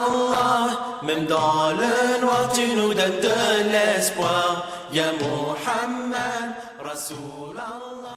Allah, même dans le noir, tu nous donnes de l'espoir. Ya Muhammad, Rasoul Allah.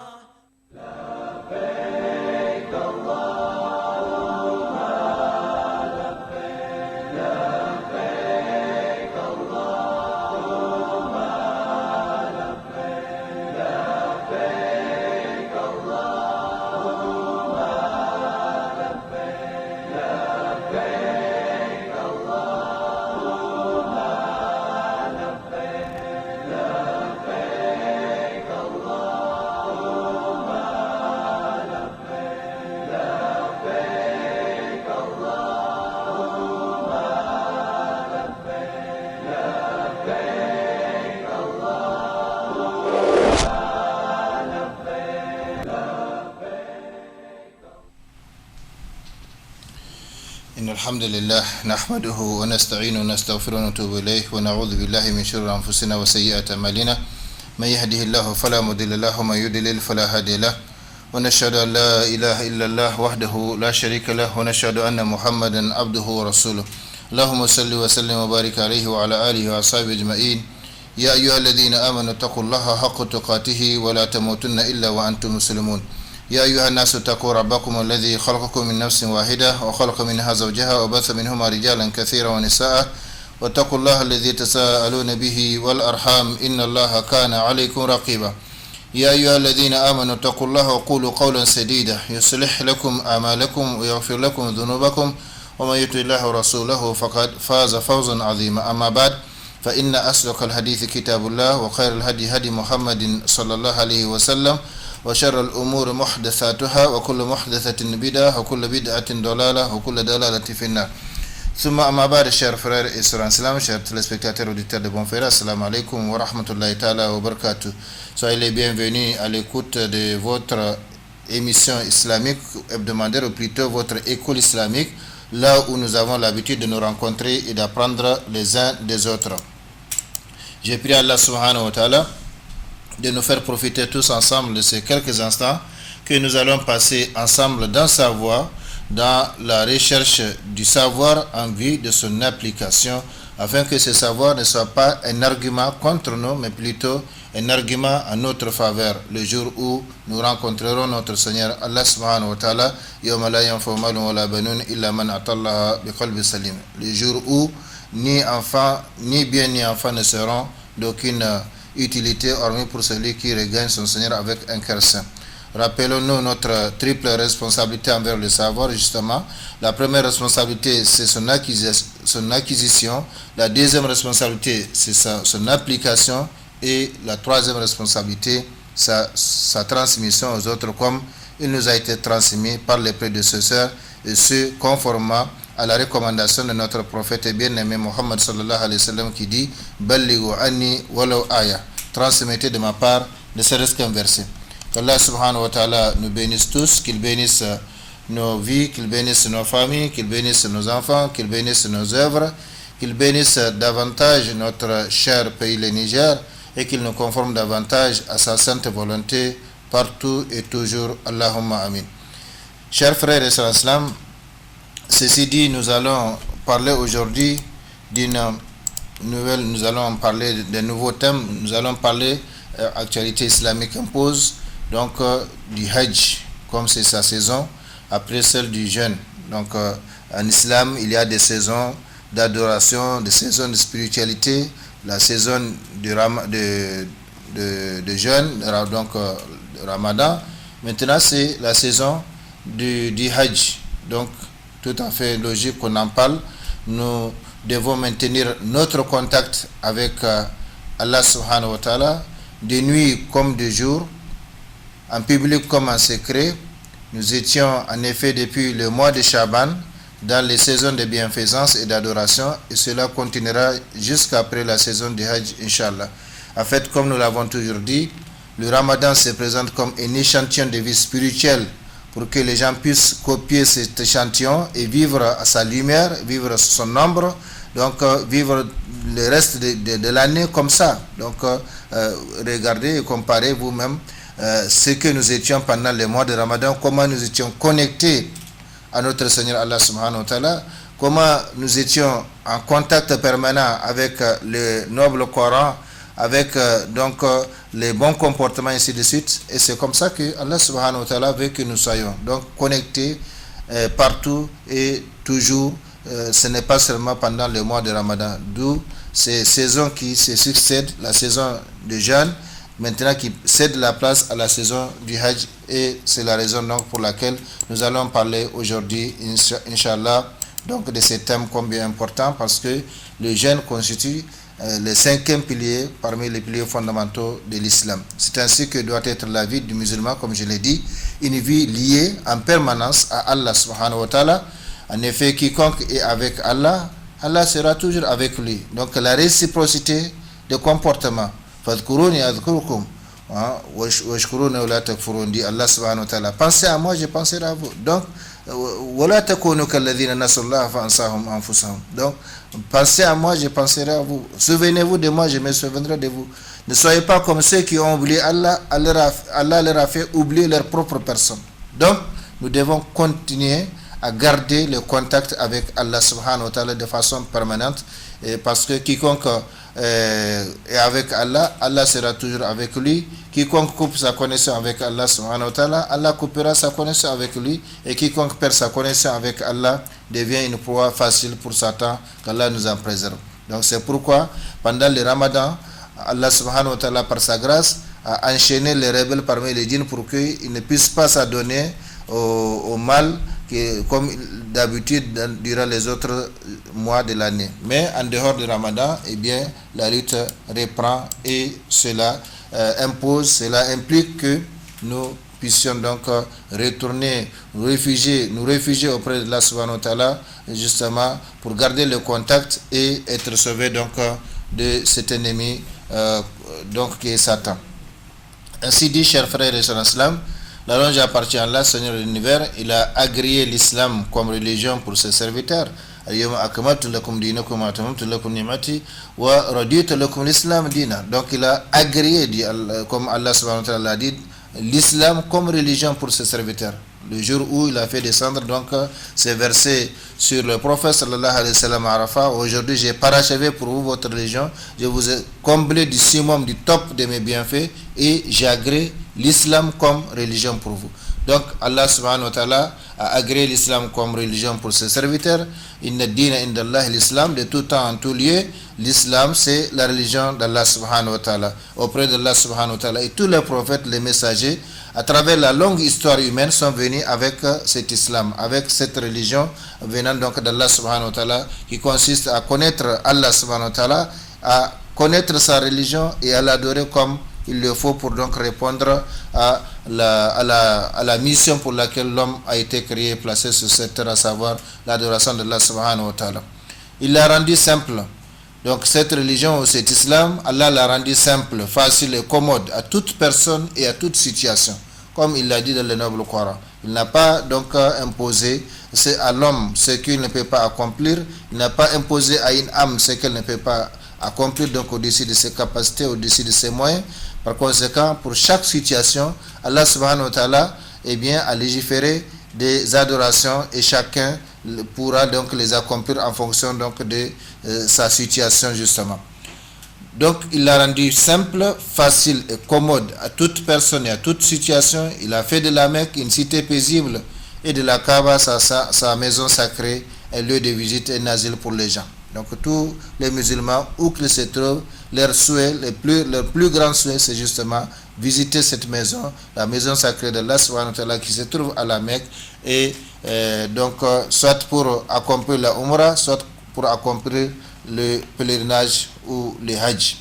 الحمد لله نحمده ونستعينه ونستغفره ونتوب إليه ونعوذ بالله من شرور أنفسنا وسيئات أعمالنا من يهده الله فلا مضل له ومن يضلل فلا هادي له ونشهد أن لا إله إلا الله وحده لا شريك له ونشهد أن محمدا عبده ورسوله اللهم صل وسلم وبارك عليه وعلى آله وأصحابه أجمعين يا أيها الذين آمنوا اتقوا الله حق تقاته ولا تموتن إلا وأنتم مسلمون يا أيها الناس اتقوا ربكم الذي خلقكم من نفس واحدة وخلق منها زوجها وبث منهما رجالا كثيرا ونساء واتقوا الله الذي تساءلون به والأرحام إن الله كان عليكم رقيبا يا أيها الذين آمنوا اتقوا الله وقولوا قولا سديدا يصلح لكم أعمالكم ويغفر لكم ذنوبكم ومن يطع الله ورسوله فقد فاز فوزا عظيما أما بعد فإن أصدق الحديث كتاب الله وخير الهدي هدي محمد صلى الله عليه وسلم وشر الأمور محدثاتها وكل محدثة بدعة وكل بدعة ضلالة وكل ضلالة في النار ثم أما بعد chers frères et sœurs en islam, chers téléspectateurs auditeurs de Bon Frère, assalamu alaikum wa rahmatullahi ta'ala wa barakatuh. Soyez les bienvenus à l'écoute de votre émission islamique hebdomadaire ou plutôt votre école islamique, là où nous avons l'habitude de nous rencontrer et d'apprendre les uns des autres. J'ai prié Allah subhanahu wa ta'ala de nous faire profiter tous ensemble de ces quelques instants que nous allons passer ensemble dans sa voie, dans la recherche du savoir en vue de son application, afin que ce savoir ne soit pas un argument contre nous, mais plutôt un argument en notre faveur, le jour où nous rencontrerons notre Seigneur Allah subhanahu wa ta'ala, yawma la yanfa'u malun wala banun illa man atallaha biqalbin salim, le jour où ni enfants, ni bien ni enfants ne seront d'aucune utilité hormis pour celui qui regagne son Seigneur avec un cœur saint. Rappelons-nous notre triple responsabilité envers le savoir, justement. La première responsabilité, c'est son acquisition. La deuxième responsabilité, c'est son application. Et la troisième responsabilité, sa transmission aux autres, comme il nous a été transmis par les prédécesseurs, et ce, conformément à la recommandation de notre prophète bien-aimé Mohammed sallallahu alayhi wa sallam qui dit « Ballighu anni walau aya » transmettez de ma part ne serait-ce qu'un verset. Qu'Allah subhanahu wa ta'ala nous bénisse tous, qu'il bénisse nos vies, qu'il bénisse nos familles, qu'il bénisse nos enfants, qu'il bénisse nos œuvres, qu'il bénisse davantage notre cher pays le Niger et qu'il nous conforme davantage à sa sainte volonté partout et toujours. Allahumma amin. Chers frères et sœurs islam, ceci dit, nous allons parler aujourd'hui d'une nouvelle, nous allons parler de nouveaux thèmes, nous allons parler actualité islamique impose, donc du Hajj, comme c'est sa saison, après celle du jeûne. Donc en islam, il y a des saisons d'adoration, des saisons de spiritualité, la saison de jeûne, donc Ramadan. Maintenant, c'est la saison du Hajj. Donc, tout à fait logique qu'on en parle. Nous devons maintenir notre contact avec Allah subhanahu wa ta'ala, de nuit comme de jour, en public comme en secret. Nous étions en effet depuis le mois de Shaban dans les saisons de bienfaisance et d'adoration, et cela continuera jusqu'après la saison du Hajj, Inch'Allah. En fait, comme nous l'avons toujours dit, le Ramadan se présente comme un échantillon de vie spirituelle pour que les gens puissent copier cet échantillon et vivre à sa lumière, vivre sous son ombre, donc vivre le reste de l'année comme ça. Donc regardez et comparez vous-même ce que nous étions pendant les mois de Ramadan, comment nous étions connectés à notre Seigneur Allah subhanahu wa ta'ala, comment nous étions en contact permanent avec le noble Coran, avec les bons comportements, ainsi de suite. Et c'est comme ça que Allah subhanahu wa ta'ala veut que nous soyons donc connectés partout et toujours. Ce n'est pas seulement pendant le mois de Ramadan, d'où ces saisons qui se succèdent, la saison de jeûne, maintenant qui cède la place à la saison du Hajj. Et c'est la raison donc pour laquelle nous allons parler aujourd'hui, Inch'Allah, donc de ces thèmes combien importants, parce que le jeûne constitue le 5e pilier parmi les piliers fondamentaux de l'islam. C'est ainsi que doit être la vie du musulman, comme je l'ai dit, une vie liée en permanence à Allah subhanahu wa ta'ala. En effet, quiconque est avec Allah, Allah sera toujours avec lui. Donc la réciprocité de comportement. Fadhkuruni adhkurukum washkuruni wa la takfurun, dit Allah subhanahu wa ta'ala. Pensez à moi, je penserai à vous. Donc wala takunu kalladhina nasallaha fa ansahum anfusahum. Donc pensez à moi, je penserai à vous. Souvenez-vous de moi, je me souviendrai de vous. Ne soyez pas comme ceux qui ont oublié Allah. Allah leur a fait oublier leur propre personne. Donc nous devons continuer à garder le contact avec Allah subhanahu wa ta'ala de façon permanente, parce que quiconque est avec Allah, Allah sera toujours avec lui. Quiconque coupe sa connexion avec Allah subhanahu wa ta'ala, Allah coupera sa connexion avec lui. Et quiconque perd sa connexion avec Allah devient une proie facile pour Satan, qu'Allah nous en préserve. Donc c'est pourquoi pendant le Ramadan, Allah subhanahu wa ta'ala par sa grâce a enchaîné les rebelles parmi les djinns pour qu'ils ne puissent pas s'adonner au mal comme d'habitude durant les autres mois de l'année. Mais en dehors du Ramadan, eh bien, la lutte reprend, et cela implique que nous puissions donc retourner, nous réfugier auprès de Allah subhanahu wa ta'ala, justement pour garder le contact et être sauvés donc de cet ennemi donc qui est Satan. Ainsi dit, chers frères et sœurs en islam, la louange appartient à Allah, Seigneur de l'univers. Il a agréé l'islam comme religion pour ses serviteurs. Donc il a agréé, comme Allah subhanahu wa ta'ala l'a dit, l'islam comme religion pour ses serviteurs. Le jour où il a fait descendre donc ces versets sur le prophète sallallahu alayhi wa sallam à Arafat: aujourd'hui j'ai parachevé pour vous votre religion, je vous ai comblé du summum, du top de mes bienfaits, et j'ai agréé l'islam comme religion pour vous. Donc Allah subhanahu wa ta'ala a agréé l'islam comme religion pour ses serviteurs. Inna dina indallah l'islam, de tout temps en tout lieu, l'islam c'est la religion d'Allah subhanahu wa ta'ala, auprès d'Allah subhanahu wa ta'ala. Et tous les prophètes, les messagers, à travers la longue histoire humaine, sont venus avec cet islam, avec cette religion venant donc d'Allah subhanahu wa ta'ala, qui consiste à connaître Allah subhanahu wa ta'ala, à connaître sa religion et à l'adorer comme il le faut pour donc répondre à la mission pour laquelle l'homme a été créé, placé sur cette terre, à savoir l'adoration d'Allah subhanahu wa ta'ala. Il l'a rendu simple. Donc cette religion ou cet islam, Allah l'a rendu simple, facile et commode à toute personne et à toute situation, comme il l'a dit dans le noble Coran. Il n'a pas donc imposé à l'homme ce qu'il ne peut pas accomplir. Il n'a pas imposé à une âme ce qu'elle ne peut pas accomplir, donc au-dessus de ses capacités, au-dessus de ses moyens. Par conséquent, pour chaque situation, Allah subhanahu wa ta'ala a légiféré des adorations, et chacun pourra donc les accomplir en fonction donc de sa situation justement. Donc il l'a rendu simple, facile et commode à toute personne et à toute situation. Il a fait de la Mecque une cité paisible, et de la Kaaba sa maison sacrée, un lieu de visite et un asile pour les gens. Donc tous les musulmans, où qu'ils se trouvent, leur souhait, leur plus grand souhait, c'est justement visiter cette maison, la maison sacrée d'Allah subhanahu wa ta'ala, qui se trouve à la Mecque, et donc soit pour accomplir la Umrah, soit pour accomplir le pèlerinage ou le Hajj.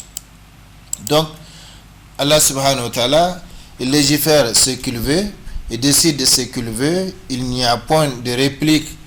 Donc Allah subhanahu wa ta'ala, il légifère ce qu'il veut, il décide de ce qu'il veut, il n'y a point de réplique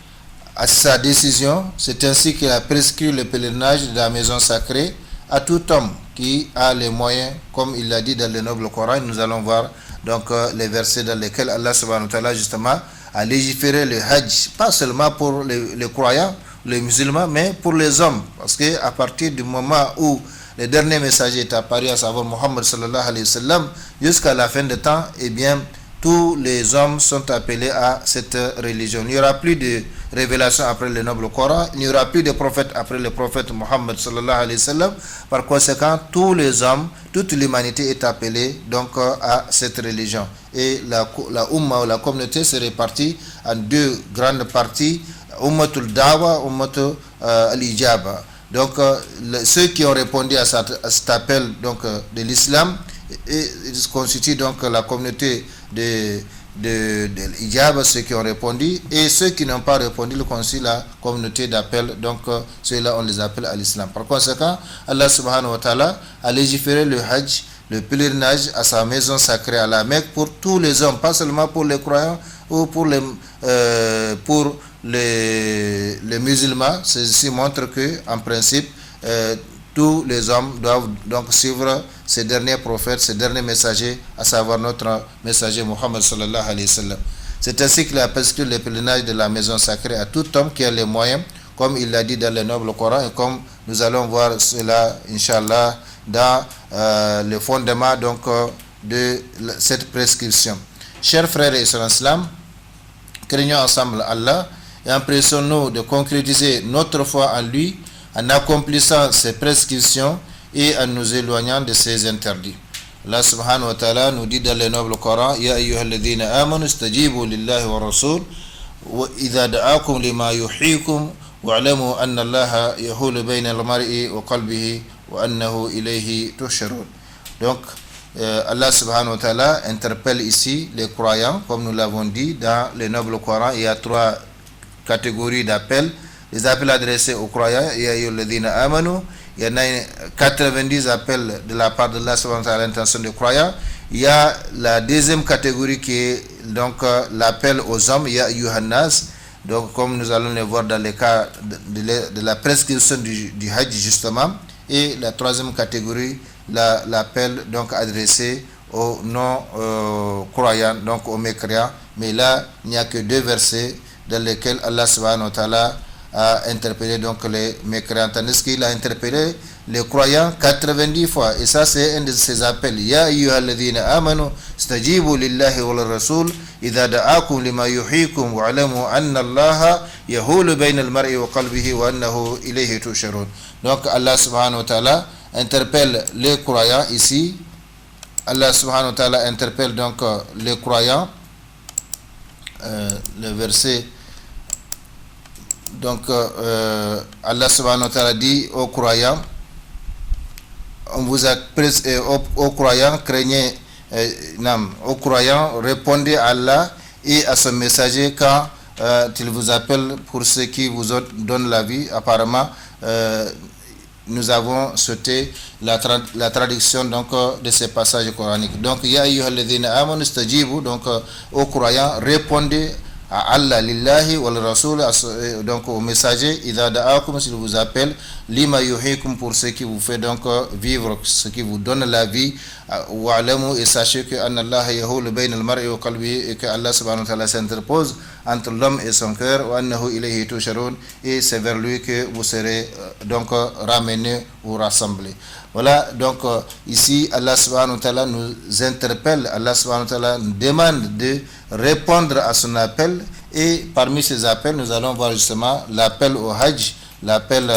à sa décision. C'est ainsi qu'il a prescrit le pèlerinage de la maison sacrée à tout homme qui a les moyens, comme il l'a dit dans le noble Coran. Nous allons voir donc les versets dans lesquels Allah subhanahu wa ta'ala justement a légiféré le Hajj, pas seulement pour les croyants, les musulmans, mais pour les hommes, parce que à partir du moment où le dernier messager est apparu, à savoir Muhammad sallallahu alayhi wa sallam, jusqu'à la fin des temps, eh bien tous les hommes sont appelés à cette religion. Il n'y aura plus de révélation après le noble Coran, il n'y aura plus de prophète après le prophète Mohammed sallallahu alayhi wa sallam. Par conséquent, tous les hommes, toute l'humanité est appelée donc à cette religion. Et la Ummah ou la communauté se répartit en deux grandes parties, Ummatul Dawa, Ummatul Al-Ijaba. Donc ceux qui ont répondu à cet appel donc, de l'islam, ils constituent donc la communauté de l'Ijaba, ceux qui ont répondu, et ceux qui n'ont pas répondu, ils constituent la communauté d'appel, donc ceux-là on les appelle à l'islam. Par conséquent, Allah subhanahu wa ta'ala a légiféré le Hajj, le pèlerinage à sa maison sacrée à la Mecque pour tous les hommes, pas seulement pour les croyants ou pour les musulmans. Ceci montre que en principe tous les hommes doivent donc suivre ces derniers prophètes, ces derniers messagers, à savoir notre messager Mohammed sallallahu alayhi wa sallam. C'est ainsi qu'il a prescrit le pèlerinage de la maison sacrée à tout homme qui a les moyens, comme il l'a dit dans le noble Coran, et comme nous allons voir cela, Inch'Allah, dans le fondement donc, de cette prescription. Chers frères et sœurs en islam, craignons ensemble Allah et empressons-nous de concrétiser notre foi en lui en accomplissant ses prescriptions et en nous éloignant de ses interdits. Allah subhanahu wa ta'ala nous dit dans le noble Coran: Ya ayyuhalladhina amanu istajibu lillahi wa rasul wa idha da'akum lima yuhyikum wa'lamu anna Allaha yahulu bayna al-mar'i wa qalbihi wa annahu ilayhi tusharun. Donc Allah subhanahu wa ta'ala interpelle ici les croyants, comme nous l'avons dit dans le noble Coran. Il y a trois catégories d'appels. Les appels adressés aux croyants, ya ayyuhalladhina amanu, il y en a 90 appels de la part de Allah subhanahu wa ta'ala à l'intention des croyants. Il y a la deuxième catégorie qui est donc l'appel aux hommes, ya ayyuhannas. Donc comme nous allons le voir dans le cas de la prescription du Hajj justement. Et la troisième catégorie, l'appel donc adressé aux non-croyants, donc aux mécréants. Mais là, il n'y a que deux versets dans lesquels Allah subhanahu wa ta'ala a interpellé donc les mécréants, tandis qu'il a interpellé les croyants 90 fois. Et ça, c'est un de ses appels. Ya ayyuhalladhina amanu stajibu lillahi wa rasul idha da'akum lima yuhyikum wa'lamu anna Allaha yahulu bayna al-mar'i wa qalbihi wa annahu ilayhi tusharun. Donc Allah subhanahu wa ta'ala interpelle les croyants ici. Allah subhanahu wa ta'ala interpelle donc les croyants. Le verset, donc Allah subhanahu wa ta'ala dit aux croyants: on vous a aux croyants, craignez, aux croyants, répondez à Allah et à son messager quand il vous appelle pour ceux qui vous donnent la vie. Apparemment, nous avons sauté la traduction donc de ces passages coraniques. Donc ya ayyuhalladhina amanu istajibu, donc aux croyants, répondez à Allah, lillahi wal rasul, donc au messager, idha da'akum, s'il vous appelle, lima yuhyikum, pour ce qui vous fait donc vivre, ce qui vous donne la vie, wa'lamu, et sachez que anna Allah yahulu bayna al-mar'i wa qalbihi, et que Allah subhanahu wa ta'ala s'interpose entre l'homme et son cœur, wa annahu ilayhi tusharun, et c'est vers lui que vous serez donc ramenés ou rassemblés. Voilà, donc ici Allah subhanahu wa ta'ala nous interpelle, Allah subhanahu wa ta'ala nous demande de répondre à son appel, et parmi ces appels nous allons voir justement l'appel au Hajj, l'appel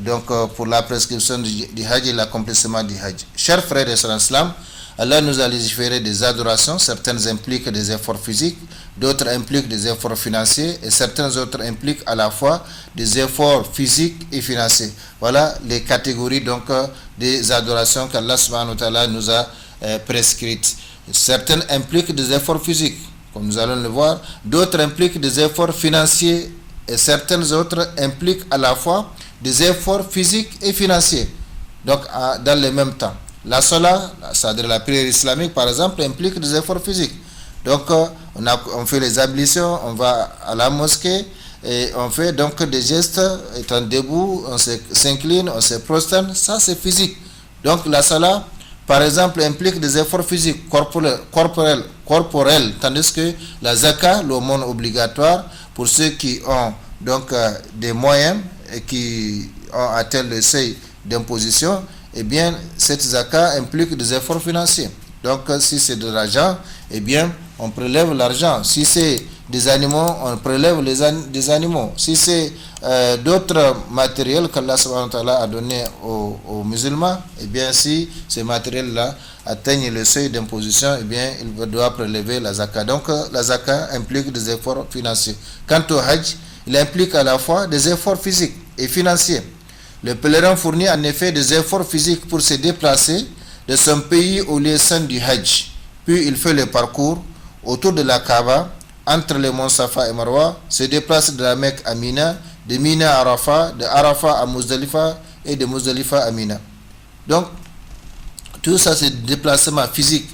donc pour la prescription du Hajj et l'accomplissement du Hajj. Chers frères et sœurs en islam, Allah nous a légiféré des adorations. Certaines impliquent des efforts physiques, d'autres impliquent des efforts financiers, et certains autres impliquent à la fois des efforts physiques et financiers. Voilà les catégories donc des adorations qu'Allah subhanahu wa ta'ala nous a prescrites. Certaines impliquent des efforts physiques, comme nous allons le voir, d'autres impliquent des efforts financiers, et certaines autres impliquent à la fois des efforts physiques et financiers, donc dans le même temps. La salat, c'est-à-dire la prière islamique par exemple, implique des efforts physiques. Donc on fait les ablutions, on va à la mosquée et on fait donc des gestes, étant debout, on s'incline, on se prosterne, ça c'est physique. Donc la salat par exemple implique des efforts physiques, corporels, tandis que la zakat, l'aumône obligatoire pour ceux qui ont donc des moyens et qui ont atteint le seuil d'imposition, eh bien cette zakat implique des efforts financiers. Donc si c'est de l'argent, eh bien on prélève l'argent. Si c'est des animaux, on prélève des animaux. Si c'est d'autres matériels qu'Allah subhanahu wa ta'ala a donné aux musulmans, eh bien si ces matériels-là atteignent le seuil d'imposition, eh bien il doit prélever la zakat. Donc la zakat implique des efforts financiers. Quant au hajj, il implique à la fois des efforts physiques et financiers. Le pèlerin fournit en effet des efforts physiques pour se déplacer de son pays au lieu saint du hajj. Puis il fait le parcours autour de la Kaaba, entre les monts Safa et Marwa, se déplace de la Mecque à Mina, de Mina à Arafat, de Arafat à Muzdalifa et de Muzdalifa à Mina. Donc, tout ça c'est des déplacements physiques,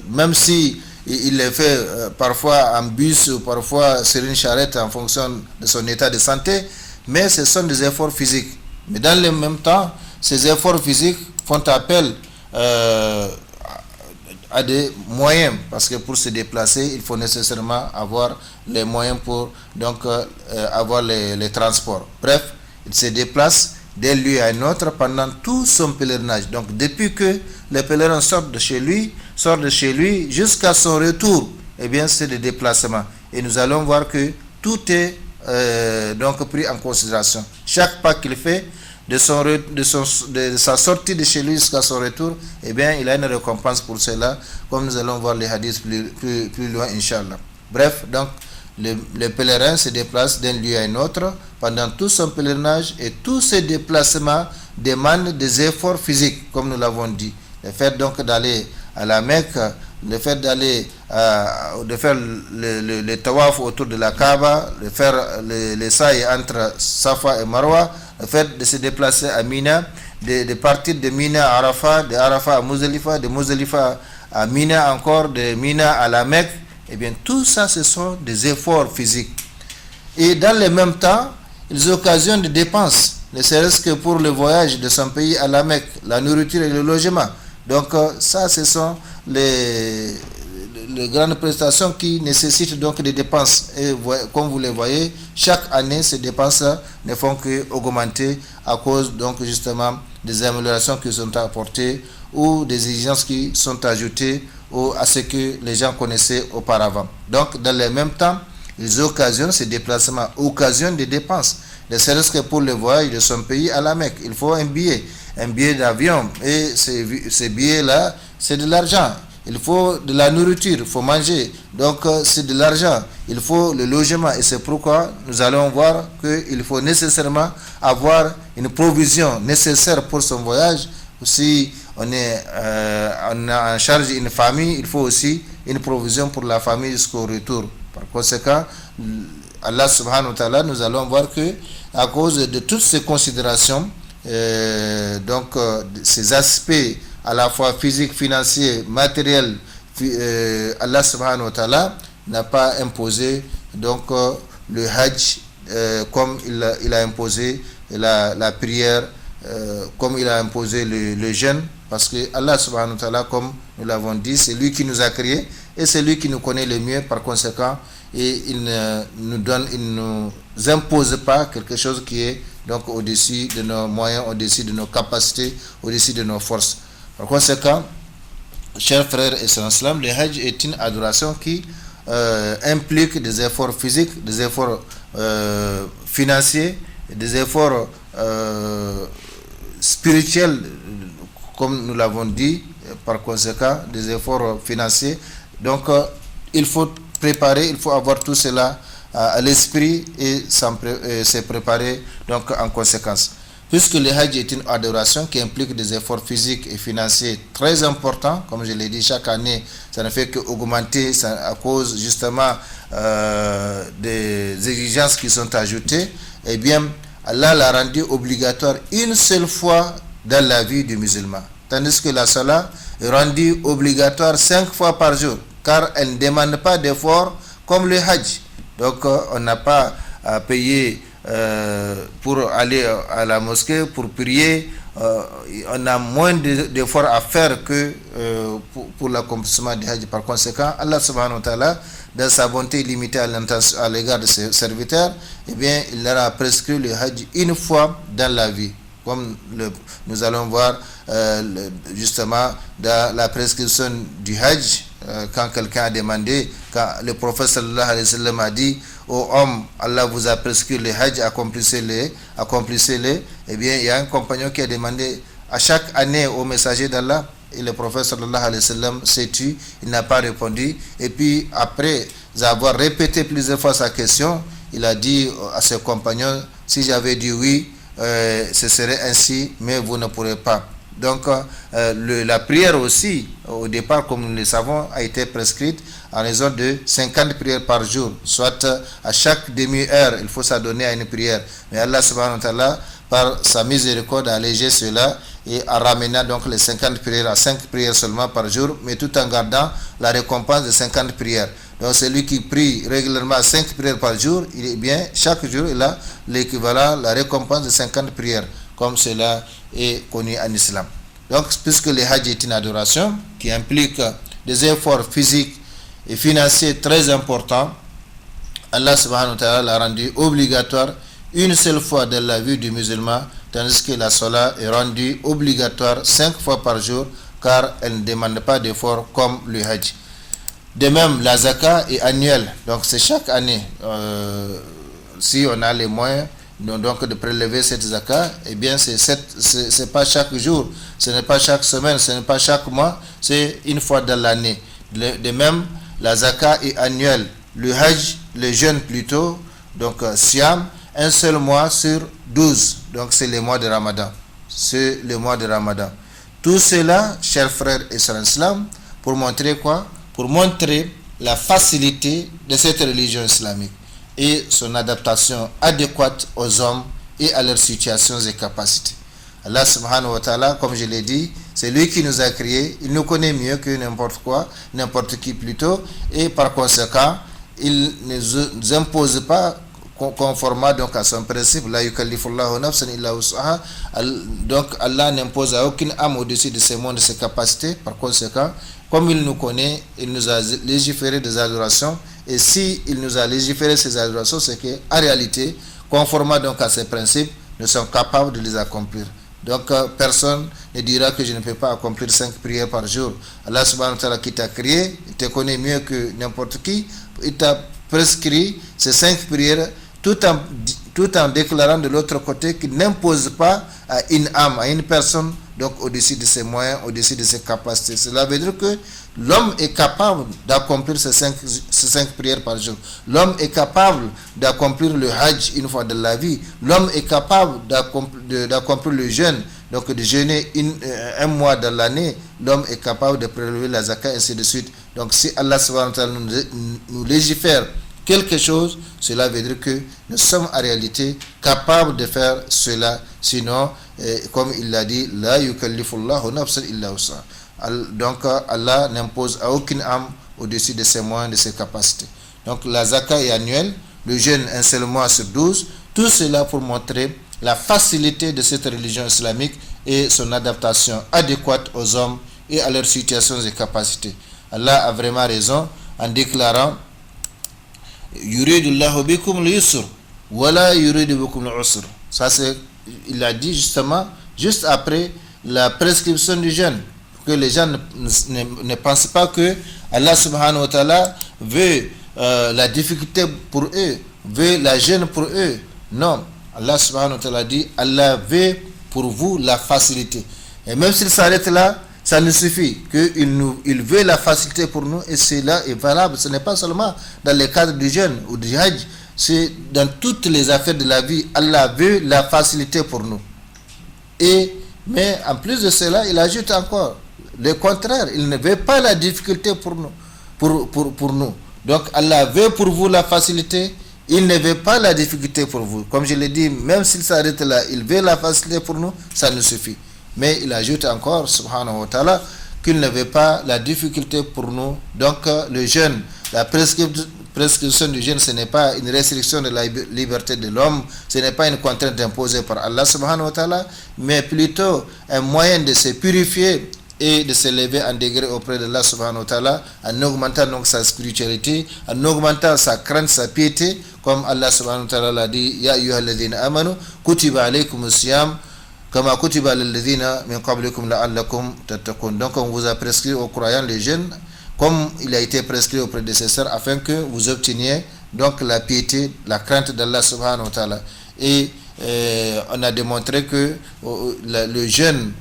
même si il les fait parfois en bus ou parfois sur une charrette en fonction de son état de santé, mais ce sont des efforts physiques. Mais dans le même temps, ces efforts physiques font appel à des moyens, parce que pour se déplacer, il faut nécessairement avoir les moyens pour donc avoir les transports. Bref, il se déplace d'un lieu à un autre pendant tout son pèlerinage. Donc depuis que le pèlerin sort de chez lui jusqu'à son retour, eh bien c'est le déplacement. Et nous allons voir que tout est donc pris en considération. Chaque pas qu'il fait, de sa sortie de chez lui jusqu'à son retour, eh bien il a une récompense pour cela, comme nous allons voir les hadiths plus loin, Inch'Allah. Bref, donc le pèlerin se déplace d'un lieu à un autre pendant tout son pèlerinage, et tous ces déplacements demandent des efforts physiques, comme nous l'avons dit. Le fait donc d'aller à la Mecque, le fait de faire le tawaf autour de la Kaaba, de faire les sa'i entre Safa et Marwa, le fait de se déplacer à Mina, de partir de Mina à Arafat, de Arafat à Muzdalifa, de Muzdalifa à Mina encore, de Mina à la Mecque, eh bien tout ça ce sont des efforts physiques. Et dans le même temps, ils occasionnent des dépenses, ne serait-ce que pour le voyage de son pays à la Mecque, la nourriture et le logement. Donc ça ce sont les grandes prestations qui nécessitent donc des dépenses. Et comme vous le voyez, chaque année ces dépenses ne font qu'augmenter à cause donc justement des améliorations qui sont apportées ou des exigences qui sont ajoutées à ce que les gens connaissaient auparavant. Donc dans le même temps, ils occasionnent ces déplacements, occasionnent des dépenses, ne serait-ce que pour le voyage de son pays à la Mecque. Il faut un billet d'avion, et ces billets-là, c'est de l'argent. Il faut de la nourriture, il faut manger, donc c'est de l'argent. Il faut le logement, et c'est pourquoi nous allons voir qu'il faut nécessairement avoir une provision nécessaire pour son voyage. Si on a en charge une famille, il faut aussi une provision pour la famille jusqu'au retour. Par conséquent, Allah subhanahu wa ta'ala, nous allons voir que à cause de toutes ces considérations, donc ces aspects à la fois physiques, financiers, matériels, Allah subhanahu wa ta'ala n'a pas imposé donc le hajj comme il a imposé la prière, comme il a imposé le jeûne, parce que Allah subhanahu wa ta'ala, comme nous l'avons dit, c'est lui qui nous a créés et c'est lui qui nous connaît le mieux. Par conséquent, et il nous impose pas quelque chose qui est donc au-dessus de nos moyens, au-dessus de nos capacités, au-dessus de nos forces. Par conséquent, chers frères et sœurs, le hajj est une adoration qui implique des efforts physiques, des efforts financiers, des efforts spirituels, comme nous l'avons dit, par conséquent, des efforts financiers. Donc, il faut préparer, il faut avoir tout cela à l'esprit et se préparer donc en conséquence. Puisque le hajj est une adoration qui implique des efforts physiques et financiers très importants, comme je l'ai dit, chaque année, ça ne fait qu'augmenter à cause justement des exigences qui sont ajoutées, eh bien, Allah l'a rendu obligatoire une seule fois dans la vie du musulman. Tandis que la salat est rendue obligatoire 5 fois par jour, car elle ne demande pas d'effort comme le hajj. Donc, on n'a pas à payer pour aller à la mosquée, pour prier. On a moins d'efforts à faire que pour l'accomplissement du hajj. Par conséquent, Allah subhanahu wa ta'ala, dans sa bonté limitée à l'égard de ses serviteurs, eh bien, il leur a prescrit le hajj une fois dans la vie. Comme nous allons voir justement dans la prescription du hajj, quand quelqu'un a demandé, quand le prophète sallallahu alayhi wa sallam a dit aux hommes, Allah vous a prescrit le hajj, accomplissez-les, eh bien il y a un compagnon qui a demandé à chaque année au messager d'Allah, et le prophète sallallahu alayhi wa sallam s'est tu, il n'a pas répondu, et puis après avoir répété plusieurs fois sa question, il a dit à ses compagnons, si j'avais dit oui, ce serait ainsi, mais vous ne pourrez pas. Donc la prière aussi, au départ, comme nous le savons, a été prescrite en raison de 50 prières par jour, soit à chaque demi-heure, il faut s'adonner à une prière. Mais Allah subhanahu wa ta'ala, par sa miséricorde, a allégé cela et a ramené donc les 50 prières à 5 prières seulement par jour, mais tout en gardant la récompense de 50 prières. Donc celui qui prie régulièrement 5 prières par jour, il est bien, chaque jour il a l'équivalent, la récompense de 50 prières, comme cela est connu en islam. Donc puisque le hajj est une adoration qui implique des efforts physiques et financiers très importants, Allah subhanahu wa ta'ala l'a rendu obligatoire une seule fois dans la vie du musulman, tandis que la salat est rendue obligatoire 5 fois par jour, car elle ne demande pas d'effort comme le hajj. De même, la zakat est annuelle, donc c'est chaque année. Si on a les moyens donc de prélever cette zakat, eh bien c'est pas chaque jour, ce n'est pas chaque semaine, ce n'est pas chaque mois, c'est une fois dans l'année. De même, la zakat est annuelle. Le hajj, le jeûne plutôt, donc siam, un seul mois sur 12, donc c'est le mois de Ramadan. C'est le mois de Ramadan. Tout cela, chers frères et sœurs en islam, pour montrer quoi? Pour montrer la facilité de cette religion islamique et son adaptation adéquate aux hommes et à leurs situations et capacités. Allah subhanahu wa ta'ala, comme je l'ai dit, c'est lui qui nous a créés, il nous connaît mieux que n'importe quoi, n'importe qui plutôt, et par conséquent, il ne nous impose pas conformément donc à son principe, la yukallifullahu nafsan illa wus'aha. Donc Allah n'impose à aucune âme au-dessus de ses mondes, de ses capacités. Par conséquent, comme il nous connaît, il nous a légiféré des adorations, et si il nous a légiféré ces adorations, c'est qu'en réalité, conformément donc à ces principes, nous sommes capables de les accomplir. Donc personne ne dira que je ne peux pas accomplir 5 prières par jour. Allah subhanahu wa ta'ala qui t'a créé, il te connaît mieux que n'importe qui, il t'a prescrit ces 5 prières tout en déclarant de l'autre côté qu'il n'impose pas à une âme, à une personne, donc au-dessus de ses moyens, au-dessus de ses capacités. Cela veut dire que l'homme est capable d'accomplir ces 5 prières par jour. L'homme est capable d'accomplir le hajj une fois de la vie. L'homme est capable d'accomplir le jeûne, donc de jeûner un mois dans l'année. L'homme est capable de prélever la zakat, ainsi de suite. Donc si Allah subhanahu wa ta'ala nous légifère quelque chose, cela veut dire que nous sommes en réalité capables de faire cela. Sinon, comme il l'a dit, la yukallifullahu nafsan illa wus'aha. Donc Allah n'impose à aucune âme au-dessus de ses moyens, de ses capacités. Donc la zakat est annuelle, le jeûne un seul mois sur 12. Tout cela pour montrer la facilité de cette religion islamique et son adaptation adéquate aux hommes et à leurs situations et capacités. Allah a vraiment raison en déclarant yuridullahu bikum al-yusr wala yuridu bikum al-usr. Ça c'est, il a dit justement juste après la prescription du jeûne, que les gens ne pensent pas que Allah subhanahu wa ta'ala veut la difficulté pour eux, veut la gêne pour eux. Non, Allah subhanahu wa ta'ala dit Allah veut pour vous la facilité. Et même s'il s'arrête là, ça nous suffit, qu'il veut la facilité pour nous, et cela est valable. Ce n'est pas seulement dans le cadre du jeûne ou du hajj, c'est dans toutes les affaires de la vie. Allah veut la facilité pour nous. Mais en plus de cela, il ajoute encore le contraire, il ne veut pas la difficulté pour nous. Pour nous. Donc Allah veut pour vous la facilité, il ne veut pas la difficulté pour vous. Comme je l'ai dit, même s'il s'arrête là, il veut la facilité pour nous, ça nous suffit. Mais il ajoute encore, subhanahu wa ta'ala, qu'il ne veut pas la difficulté pour nous. Donc le jeûne, la prescription du jeûne, ce n'est pas une restriction de la liberté de l'homme, ce n'est pas une contrainte imposée par Allah subhanahu wa ta'ala, mais plutôt un moyen de se purifier et de s'élever en degré auprès de Allah subhanahu wa ta'ala, en augmentant donc sa spiritualité, en augmentant sa crainte, sa piété, comme Allah subhanahu wa ta'ala l'a dit, ya ayyuhalladhina amanu kutiba alaykumus siyam kama kutiba lilladhina min qablikum la'allakum tattaqun. Donc on vous a prescrit aux croyants les jeûnes comme il a été prescrit aux prédécesseurs, afin que vous obteniez donc la piété, la crainte d'Allah subhanahu wa ta'ala. Et on a démontré que le jeûne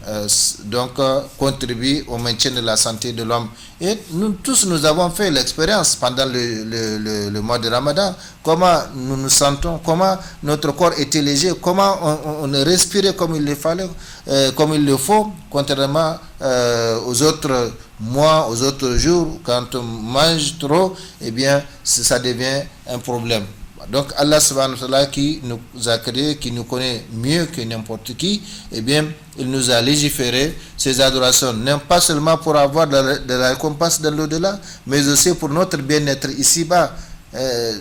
contribue au maintien de la santé de l'homme. Et nous tous, nous avons fait l'expérience pendant le mois de Ramadan, comment nous nous sentons, comment notre corps était léger, comment on respirait comme il le fallait, comme il le faut, contrairement aux autres mois, aux autres jours. Quand on mange trop, eh bien ça devient un problème. Donc Allah subhanahu wa ta'ala, qui nous a créé, qui nous connaît mieux que n'importe qui, eh bien il nous a légiféré ces adorations, non pas seulement pour avoir de la récompense dans l'au-delà, mais aussi pour notre bien-être ici-bas,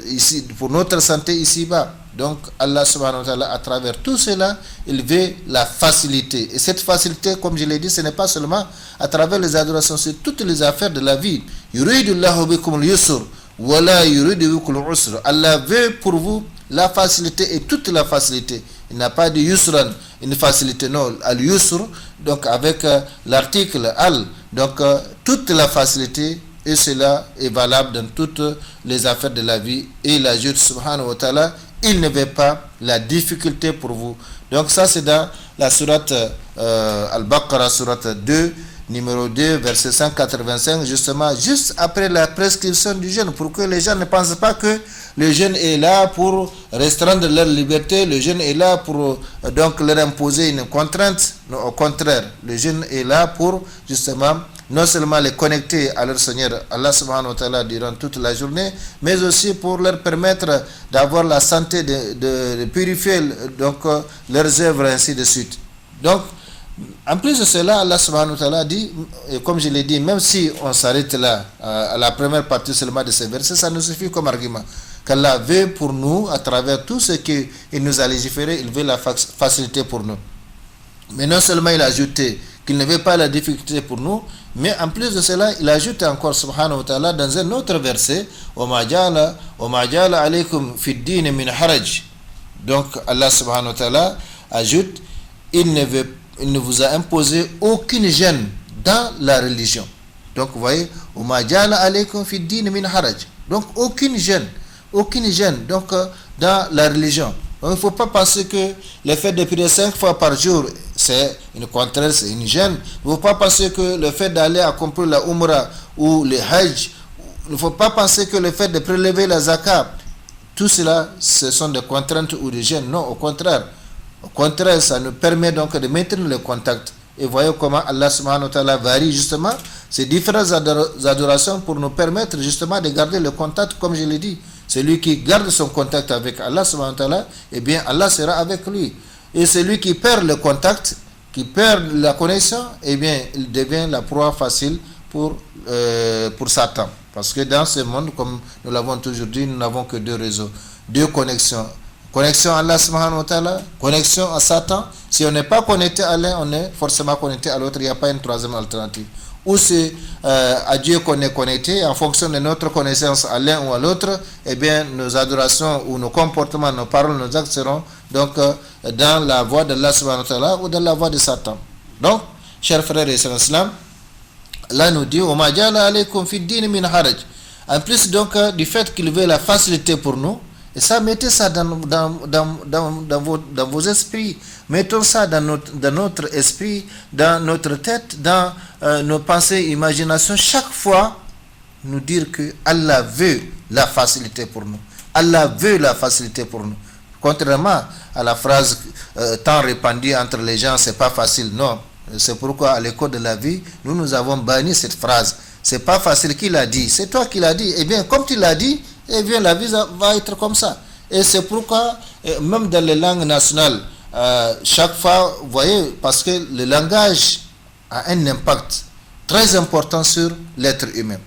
ici, pour notre santé ici-bas. Donc Allah subhanahu wa ta'ala, à travers tout cela, il veut la facilité. Et cette facilité, comme je l'ai dit, ce n'est pas seulement à travers les adorations, c'est toutes les affaires de la vie. Yuridullahu bikum al-yusr wala yuridu bikum al-usr. Allah veut pour vous la facilité et toute la facilité. Il n'a pas de yusran, une facilité, non, al-yusr, donc avec l'article al, donc toute la facilité, et cela est valable dans toutes les affaires de la vie. Et il ajoute subhanahu wa ta'ala, il ne veut pas la difficulté pour vous. Donc ça c'est dans la sourate Al-Baqarah, sourate 2, numéro 2, verset 185, justement, juste après la prescription du jeûne, pour que les gens ne pensent pas que le jeûne est là pour restreindre leur liberté, le jeûne est là pour donc leur imposer une contrainte. Non, au contraire, le jeûne est là pour justement non seulement les connecter à leur Seigneur Allah subhanahu wa ta'ala durant toute la journée, mais aussi pour leur permettre d'avoir la santé, de purifier donc leurs œuvres, ainsi de suite. Donc en plus de cela, Allah subhanahu wa ta'ala dit, et comme je l'ai dit, même si on s'arrête là, à la première partie seulement de ces versets, ça nous suffit comme argument. Qu'Allah veut pour nous, à travers tout ce qu'il nous a légiféré, il veut la facilité pour nous. Mais non seulement il a ajouté qu'il ne veut pas la difficulté pour nous, mais en plus de cela, il ajoute encore subhanahu wa ta'ala dans un autre verset, وَمَا جَعَلَ عَلَيْكُمْ فِي الدِّينِ مِنْ حَرَجٍ. Donc Allah subhanahu wa ta'ala ajoute, il ne vous a imposé aucune gêne dans la religion. Donc vous voyez, وَمَا جَعَلَ عَلَيْكُمْ فِي الدِّينِ مِنْ حَرَجٍ. Donc aucune gêne donc dans la religion. Donc, il ne faut pas penser que le fait de prier 5 fois par jour, c'est une contrainte, c'est une gêne. Il ne faut pas penser que le fait d'aller accomplir la Umrah ou le Hajj, il ne faut pas penser que le fait de prélever la Zakat, tout cela, ce sont des contraintes ou des gênes. Non, au contraire. Au contraire, ça nous permet donc de maintenir le contact. Et voyez comment Allah subhanahu wa ta'ala varie justement ces différentes adorations pour nous permettre justement de garder le contact, comme je l'ai dit. Celui qui garde son contact avec Allah subhanahu wa ta'ala, eh bien Allah sera avec lui. Et celui qui perd le contact, qui perd la connexion, eh bien il devient la proie facile pour Satan. Parce que dans ce monde, comme nous l'avons toujours dit, nous n'avons que deux réseaux, deux connexions. Connexion à Allah subhanahu wa ta'ala, connexion à Satan. Si on n'est pas connecté à l'un, on est forcément connecté à l'autre. Il n'y a pas une troisième alternative. Ou c'est à Dieu qu'on est connecté, en fonction de notre connaissance à l'un ou à l'autre, eh bien nos adorations ou nos comportements, nos paroles, nos actes seront donc dans la voie d'Allah subhanahu wa ta'ala ou dans la voie de Satan. Donc, chers frères et sœurs islam, là nous dit وَمَا جَعَلَ عَلَيْكُمْ فِي الدِّينِ مِنْ حَرَجٍ. En plus donc du fait qu'il veut la facilité pour nous, et ça, mettez ça dans vos esprits. Mettons ça dans notre esprit, dans notre tête, dans nos pensées, imaginations. Chaque fois, nous dire que Allah veut la facilité pour nous. Allah veut la facilité pour nous. Contrairement à la phrase tant répandue entre les gens, c'est pas facile. Non. C'est pourquoi à l'école de la vie, nous avons banni cette phrase. C'est pas facile. Qui l'a dit? C'est toi qui l'as dit. Eh bien, comme tu l'as dit, eh bien, la vie va être comme ça. Et c'est pourquoi, même dans les langues nationales, chaque fois, vous voyez, parce que le langage a un impact très important sur l'être humain.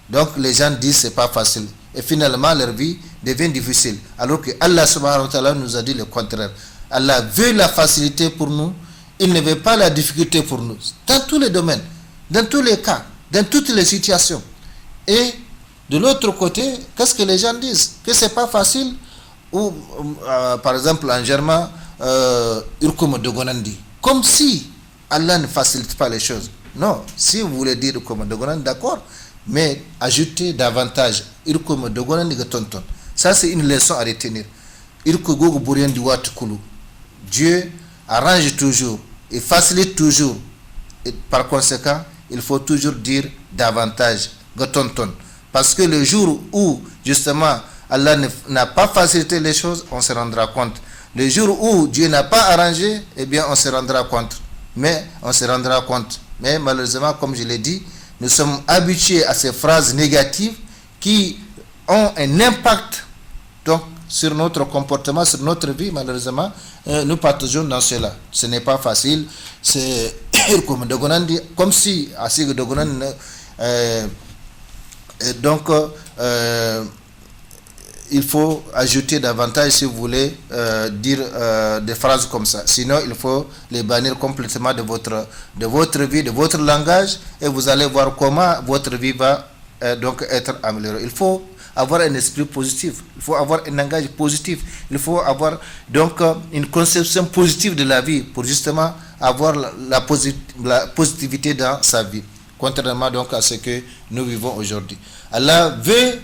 Donc, les gens disent c'est pas facile. Et finalement, leur vie devient difficile. Alors que Allah subhanahu wa ta'ala nous a dit le contraire. Allah veut la facilité pour nous. Il ne veut pas la difficulté pour nous. Dans tous les domaines, dans tous les cas, dans toutes les situations. Et de l'autre côté, qu'est-ce que les gens disent? Que c'est pas facile. Ou par exemple en germain, comme si Allah ne facilite pas les choses. Non, si vous voulez dire d'accord, mais ajouter davantage. Ça, c'est une leçon à retenir. Dieu arrange toujours et facilite toujours. Et par conséquent, il faut toujours dire davantage. Parce que le jour où, justement, Allah n'a pas facilité les choses, on se rendra compte. Le jour où Dieu n'a pas arrangé, eh bien, on se rendra compte. Mais malheureusement, comme je l'ai dit, nous sommes habitués à ces phrases négatives qui ont un impact donc, sur notre comportement, sur notre vie. Malheureusement, nous partageons dans cela. Ce n'est pas facile. C'est comme si, il faut ajouter davantage si vous voulez dire des phrases comme ça. Sinon, il faut les bannir complètement de votre vie, de votre langage, et vous allez voir comment votre vie va donc être améliorée. Il faut avoir un esprit positif, il faut avoir un langage positif, il faut avoir donc une conception positive de la vie pour justement avoir la positivité dans sa vie, contrairement donc à ce que nous vivons aujourd'hui. Allah veut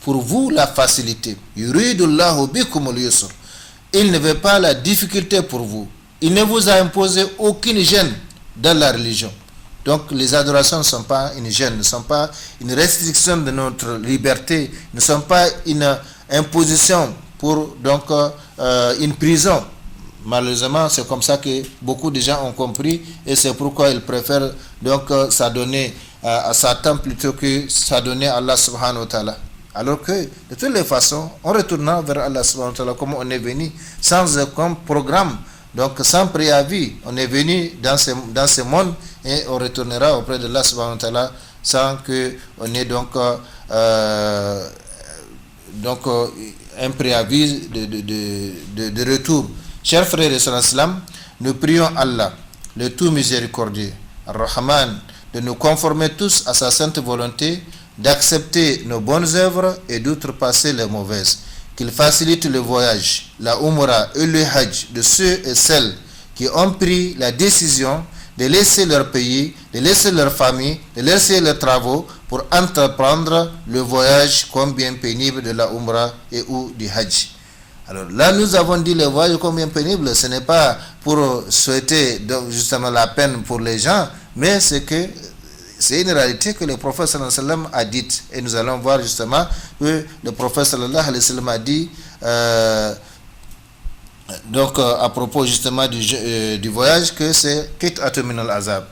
pour vous la facilité. Il ne veut pas la difficulté pour vous. Il ne vous a imposé aucune gêne dans la religion. Donc les adorations ne sont pas une gêne, ne sont pas une restriction de notre liberté, ne sont pas une imposition pour donc une prison. Malheureusement, c'est comme ça que beaucoup de gens ont compris, et c'est pourquoi ils préfèrent donc s'adonner à Satan plutôt que s'adonner à Allah subhanahu wa ta'ala. Alors que, de toutes les façons, en retournant vers Allah subhanahu wa ta'ala, comme on est venu, sans aucun programme, donc sans préavis, on est venu dans ce monde, et on retournera auprès de Allah subhanahu wa ta'ala sans qu'on ait donc un préavis de retour. Chers frères et sœurs, nous prions Allah, le tout miséricordieux, Ar-Rahman, de nous conformer tous à sa sainte volonté, d'accepter nos bonnes œuvres et d'outrepasser les mauvaises. Qu'il facilite le voyage, la Umrah et le Hajj de ceux et celles qui ont pris la décision de laisser leur pays, de laisser leur famille, de laisser leurs travaux pour entreprendre le voyage combien pénible de la Umrah et ou du Hajj. Alors là, nous avons dit le voyage combien pénible, ce n'est pas pour souhaiter donc justement la peine pour les gens, mais c'est une réalité que le prophète sallallahu alayhi wa sallam a dite. Et nous allons voir justement que le prophète sallallahu alayhi wa sallam a dit à propos justement du voyage que c'est qit'atun min al-azab.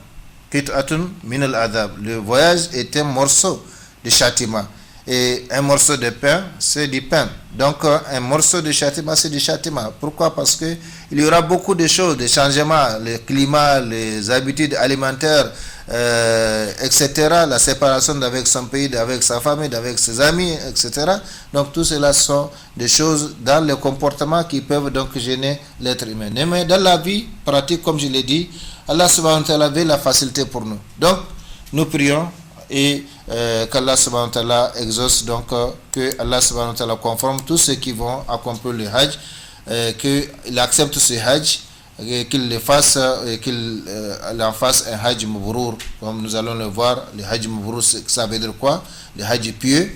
Qit'atun min al-azab. Le voyage est un morceau de châtiment. Et un morceau de pain, c'est du pain. Donc un morceau de châtiment, c'est du châtiment. Pourquoi? Parce que il y aura beaucoup de choses, des changements, le climat, les habitudes alimentaires, etc. La séparation avec son pays, avec sa famille, avec ses amis, etc. Donc tout cela sont des choses dans le comportement qui peuvent donc gêner l'être humain. Mais dans la vie pratique, comme je l'ai dit, Allah subhanahu wa ta'ala veut la facilité pour nous. Donc nous prions et qu'Allah subhanahu wa ta'ala exauce, donc que Allah subhanahu wa ta'ala conforme tous ceux qui vont accomplir le Hajj, qu'il accepte ce Hajj, qu'il le fasse, qu'il en fasse un Hajj Mabrour, comme nous allons le voir. Le Hajj Mabrour, ça veut dire quoi? Le Hajj pieux.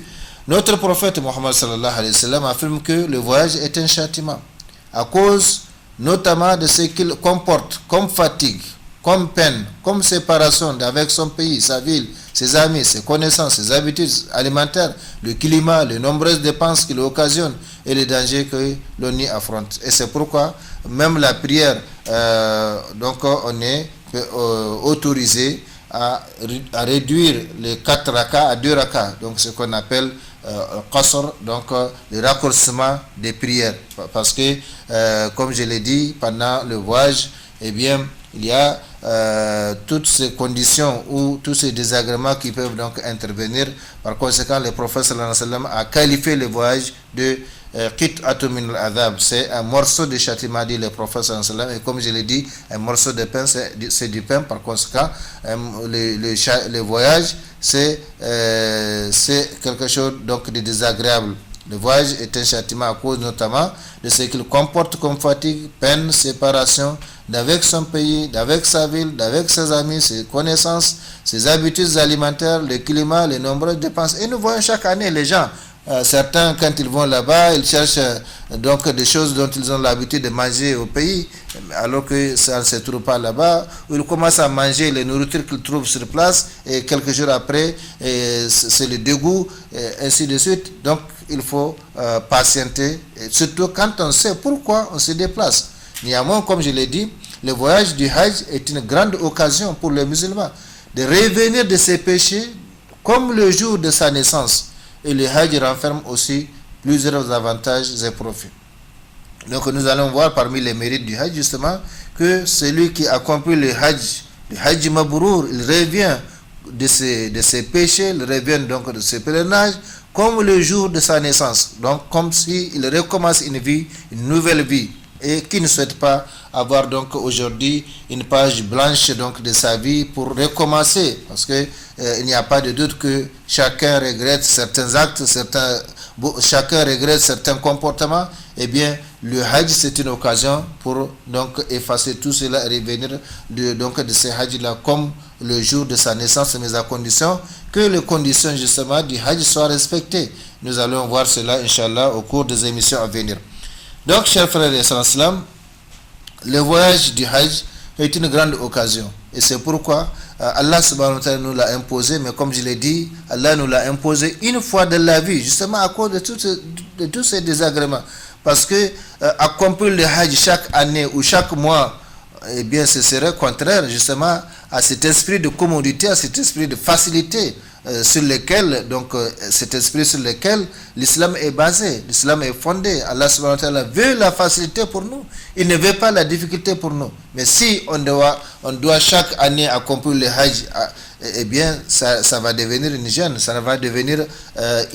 Notre prophète Mohammed sallallahu alayhi wa sallam affirme que le voyage est un châtiment à cause notamment de ce qu'il comporte comme fatigue, comme peine, comme séparation avec son pays, sa ville, ses amis, ses connaissances, ses habitudes alimentaires, le climat, les nombreuses dépenses qu'il occasionne et les dangers que l'on y affronte. Et c'est pourquoi même la prière, donc on est autorisé à réduire les 4 rakas à 2 rakas, donc ce qu'on appelle qasr, donc le raccourcissement des prières, parce que comme je l'ai dit, pendant le voyage, eh bien il y a toutes ces conditions ou tous ces désagréments qui peuvent donc intervenir. Par conséquent, le prophète sallallahu alayhi wa sallam a qualifié le voyage de qit'atun min al-azab. C'est un morceau de châtiment, dit le prophète sallallahu alayhi wa sallam. Et comme je l'ai dit, un morceau de pain, c'est du pain. Par conséquent, le voyage, c'est quelque chose donc de désagréable Le voyage est un châtiment à cause notamment de ce qu'il comporte comme fatigue, peine, séparation d'avec son pays, d'avec sa ville, d'avec ses amis, ses connaissances, ses habitudes alimentaires, le climat, les nombreuses dépenses. Et nous voyons chaque année les gens, certains quand ils vont là-bas, ils cherchent donc des choses dont ils ont l'habitude de manger au pays, alors que ça ne se trouve pas là-bas, ou ils commencent à manger les nourritures qu'ils trouvent sur place, et quelques jours après, c'est le dégoût, et ainsi de suite. Donc, il faut patienter, surtout quand on sait pourquoi on se déplace. Néanmoins, comme je l'ai dit, le voyage du Hajj est une grande occasion pour les musulmans de revenir de ses péchés comme le jour de sa naissance. Et le Hajj renferme aussi plusieurs avantages et profits. Donc nous allons voir parmi les mérites du Hajj justement que celui qui accomplit le Hajj Mabrour, il revient de ses péchés, il revient donc de ses pèlerinages comme le jour de sa naissance. Donc comme s'il recommence une vie, une nouvelle vie, et qui ne souhaite pas avoir donc aujourd'hui une page blanche donc de sa vie pour recommencer, parce que il n'y a pas de doute que chacun regrette certains actes, chacun regrette certains comportements. Eh bien, le Hajj c'est une occasion pour donc effacer tout cela et revenir de ce Hajj là comme le jour de sa naissance, mais à condition que les conditions justement du Hajj soient respectées. Nous allons voir cela Inch'Allah au cours des émissions à venir. Donc, chers frères et sœurs, le voyage du Hajj est une grande occasion. Et c'est pourquoi Allah subhanahu wa ta'ala nous l'a imposé. Mais comme je l'ai dit, Allah nous l'a imposé une fois dans la vie, justement à cause de tous ces désagréments. Parce que accomplir le Hajj chaque année ou chaque mois, eh bien, ce serait contraire justement à cet esprit de commodité, à cet esprit de facilité sur lequel, cet esprit sur lequel l'islam est basé, l'islam est fondé. Allah subhanahu wa ta'ala veut la facilité pour nous, il ne veut pas la difficulté pour nous. Mais si on doit chaque année accomplir le Hajj, eh bien ça va devenir une gêne, ça va devenir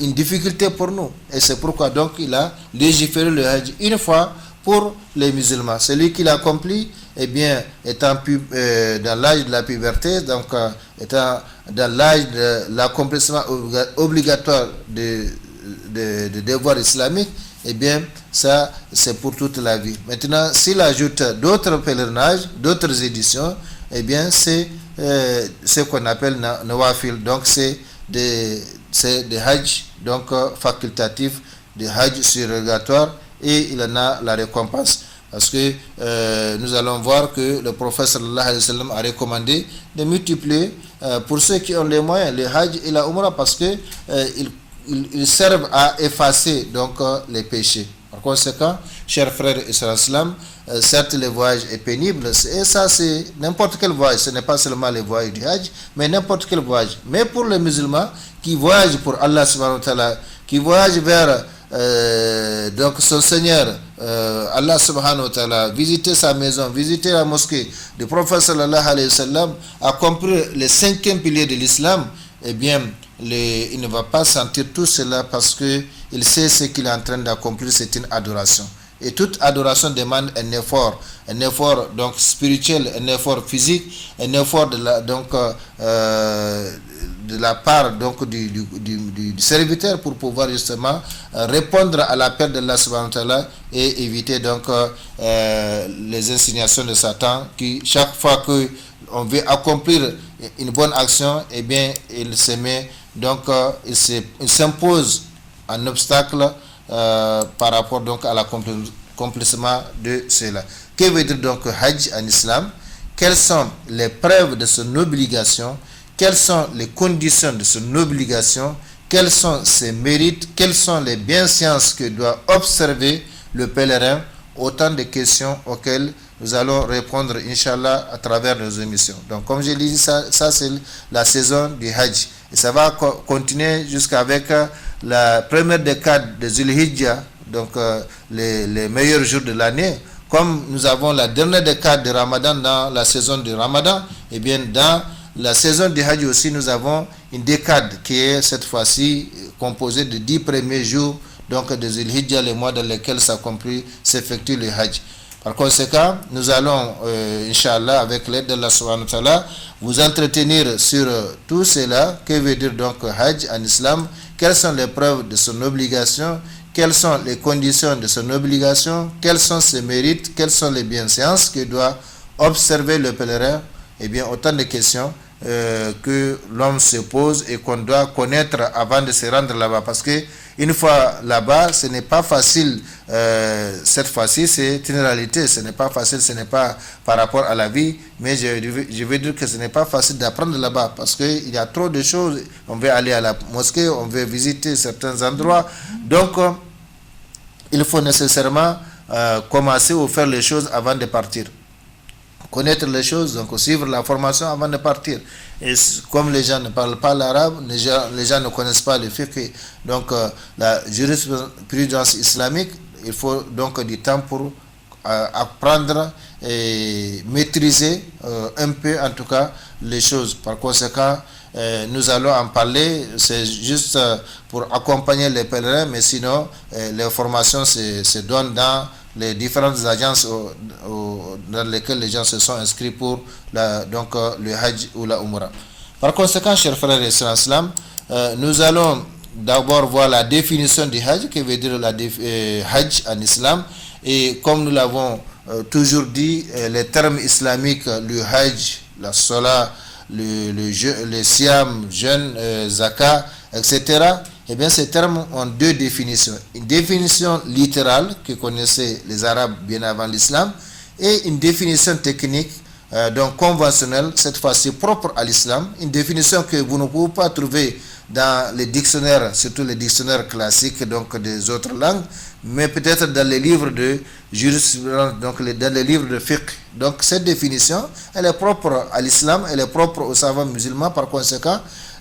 une difficulté pour nous. Et c'est pourquoi donc il a légiféré le Hajj une fois pour les musulmans. Celui qui l'accomplit, eh bien, étant dans l'âge de la puberté, donc étant dans l'âge de l'accomplissement obligatoire de devoirs islamiques, eh bien, ça, c'est pour toute la vie. Maintenant, s'il ajoute d'autres pèlerinages, d'autres éditions, eh bien, c'est ce qu'on appelle Nawafil. Donc, c'est des Hajj donc, facultatifs, des Hajj surrogatoires, et il en a la récompense. Parce que nous allons voir que le prophète sallallahu alayhi wa sallam a recommandé de multiplier pour ceux qui ont les moyens, le Hajj et la Umrah, parce que ils servent à effacer donc les péchés. Par conséquent, chers frères et sœurs, certes le voyage est pénible, et ça c'est n'importe quel voyage, ce n'est pas seulement le voyage du Hajj, mais n'importe quel voyage. Mais pour les musulmans qui voyagent pour Allah subhanahu wa ta'ala, qui voyagent vers donc son Seigneur, Allah subhanahu wa ta'ala, visiter sa maison, visiter la mosquée du prophète sallallahu alayhi wa sallam, accomplir le 5e pilier de l'islam, eh bien il ne va pas sentir tout cela parce que il sait ce qu'il est en train d'accomplir, c'est une adoration. Et toute adoration demande un effort donc spirituel, un effort physique, un effort de la part donc du serviteur pour pouvoir justement répondre à l'appel de Allah subhanahu wa ta'ala et éviter donc les insinuations de Satan qui chaque fois que on veut accomplir une bonne action, eh bien il se met donc il s'impose un obstacle par rapport donc à l'accomplissement de cela. Que veut dire donc Hajj en islam? Quelles sont les preuves de son obligation? Quelles sont les conditions de son obligation? Quels sont ses mérites? Quelles sont les bienséances que doit observer le pèlerin? Autant de questions auxquelles nous allons répondre, Inch'Allah, à travers nos émissions. Donc, comme je l'ai dit, ça c'est la saison du Hajj. Et ça va continuer jusqu'avec la première décade de Zulhijjah, donc les meilleurs jours de l'année. Comme nous avons la dernière décade de Ramadan dans la saison du Ramadan, et bien dans la saison du Hajj aussi, nous avons une décade qui est cette fois-ci composée de 10 premiers jours donc de Zulhijjah, les mois dans lesquels s'effectue le Hajj. Par conséquent, nous allons, Inch'Allah, avec l'aide d'Allah subhanahu wa ta'ala, vous entretenir sur tout cela. Que veut dire donc Hajj en islam? Quelles sont les preuves de son obligation? quelles sont les conditions de son obligation, quels sont ses mérites, quelles sont les bienséances que doit observer le pèlerin. Eh bien, autant de questions que l'homme se pose et qu'on doit connaître avant de se rendre là-bas. Parce que une fois là-bas, ce n'est pas facile. Cette fois-ci, c'est une réalité. Ce n'est pas facile, ce n'est pas par rapport à la vie. Mais je veux dire que ce n'est pas facile d'apprendre là-bas. Parce qu'il y a trop de choses. On veut aller à la mosquée, on veut visiter certains endroits. Donc, il faut nécessairement commencer ou faire les choses avant de partir. Connaître les choses, donc suivre la formation avant de partir. Et comme les gens ne parlent pas l'arabe, les gens ne connaissent pas le fiqh, donc la jurisprudence islamique, il faut donc du temps pour apprendre et maîtriser un peu en tout cas les choses. Par conséquent, nous allons en parler, c'est juste pour accompagner les pèlerins, mais sinon les formations se donnent dans les différentes agences dans lesquelles les gens se sont inscrits pour le Hajj ou la Umrah. Par conséquent, chers frères et sœurs en islam, nous allons d'abord voir la définition du Hajj, qui veut dire Hajj en islam. Et comme nous l'avons toujours dit, les termes islamiques, le Hajj, la Salah, le Siam, jeûne, Zakat, etc., eh bien, ces termes ont deux définitions. Une définition littérale que connaissaient les Arabes bien avant l'islam et une définition technique, donc conventionnelle, cette fois-ci propre à l'islam. Une définition que vous ne pouvez pas trouver dans les dictionnaires, surtout les dictionnaires classiques donc des autres langues, mais peut-être dans les livres de jurisprudence, donc dans les livres de fiqh. Donc cette définition, elle est propre à l'islam, elle est propre aux savants musulmans. Par conséquent,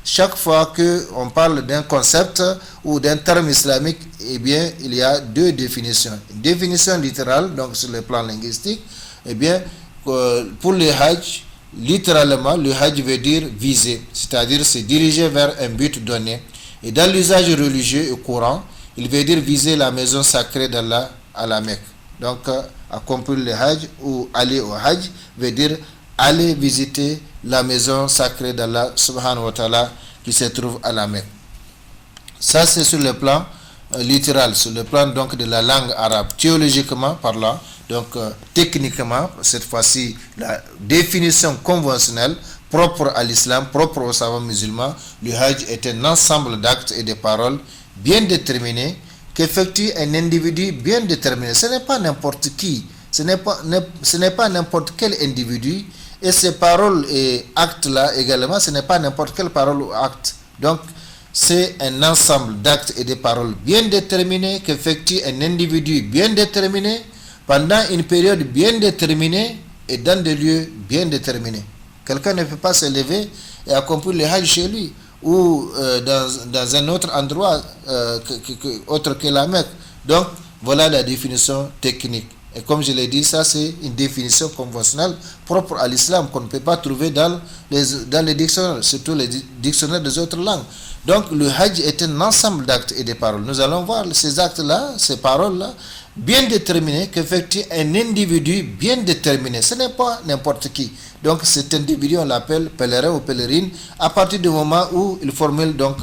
chaque fois qu'on parle d'un concept ou d'un terme islamique, eh bien, il y a deux définitions. Une définition littérale, donc sur le plan linguistique, eh bien, pour le Hajj, littéralement, le Hajj veut dire viser, c'est-à-dire se diriger vers un but donné. Et dans l'usage religieux et courant, il veut dire viser la maison sacrée d'Allah à la Mecque. Donc, accomplir le Hajj ou aller au Hajj veut dire aller visiter la maison sacrée d'Allah subhanahu wa ta'ala qui se trouve à la Mecque. Ça, c'est sur le plan littéral, sur le plan donc de la langue arabe, théologiquement parlant. Donc techniquement, cette fois-ci, la définition conventionnelle propre à l'islam, propre aux savants musulmans, le Hajj est un ensemble d'actes et de paroles bien déterminés qu'effectue un individu bien déterminé. Ce n'est pas n'importe qui, ce n'est pas n'importe quel individu. Et ces paroles et actes-là également, ce n'est pas n'importe quelle parole ou acte. Donc, c'est un ensemble d'actes et de paroles bien déterminés qu'effectue un individu bien déterminé pendant une période bien déterminée et dans des lieux bien déterminés. Quelqu'un ne peut pas se lever et accomplir le Hajj chez lui ou dans un autre endroit autre que la Mecque. Donc, voilà la définition technique. Et comme je l'ai dit, ça c'est une définition conventionnelle propre à l'islam qu'on ne peut pas trouver dans les dictionnaires, surtout les dictionnaires des autres langues. Donc le Hajj est un ensemble d'actes et de paroles. Nous allons voir ces actes-là, ces paroles-là, bien déterminés, qu'effectue un individu bien déterminé. Ce n'est pas n'importe qui. Donc cet individu, on l'appelle pèlerin ou pèlerine à partir du moment où il formule donc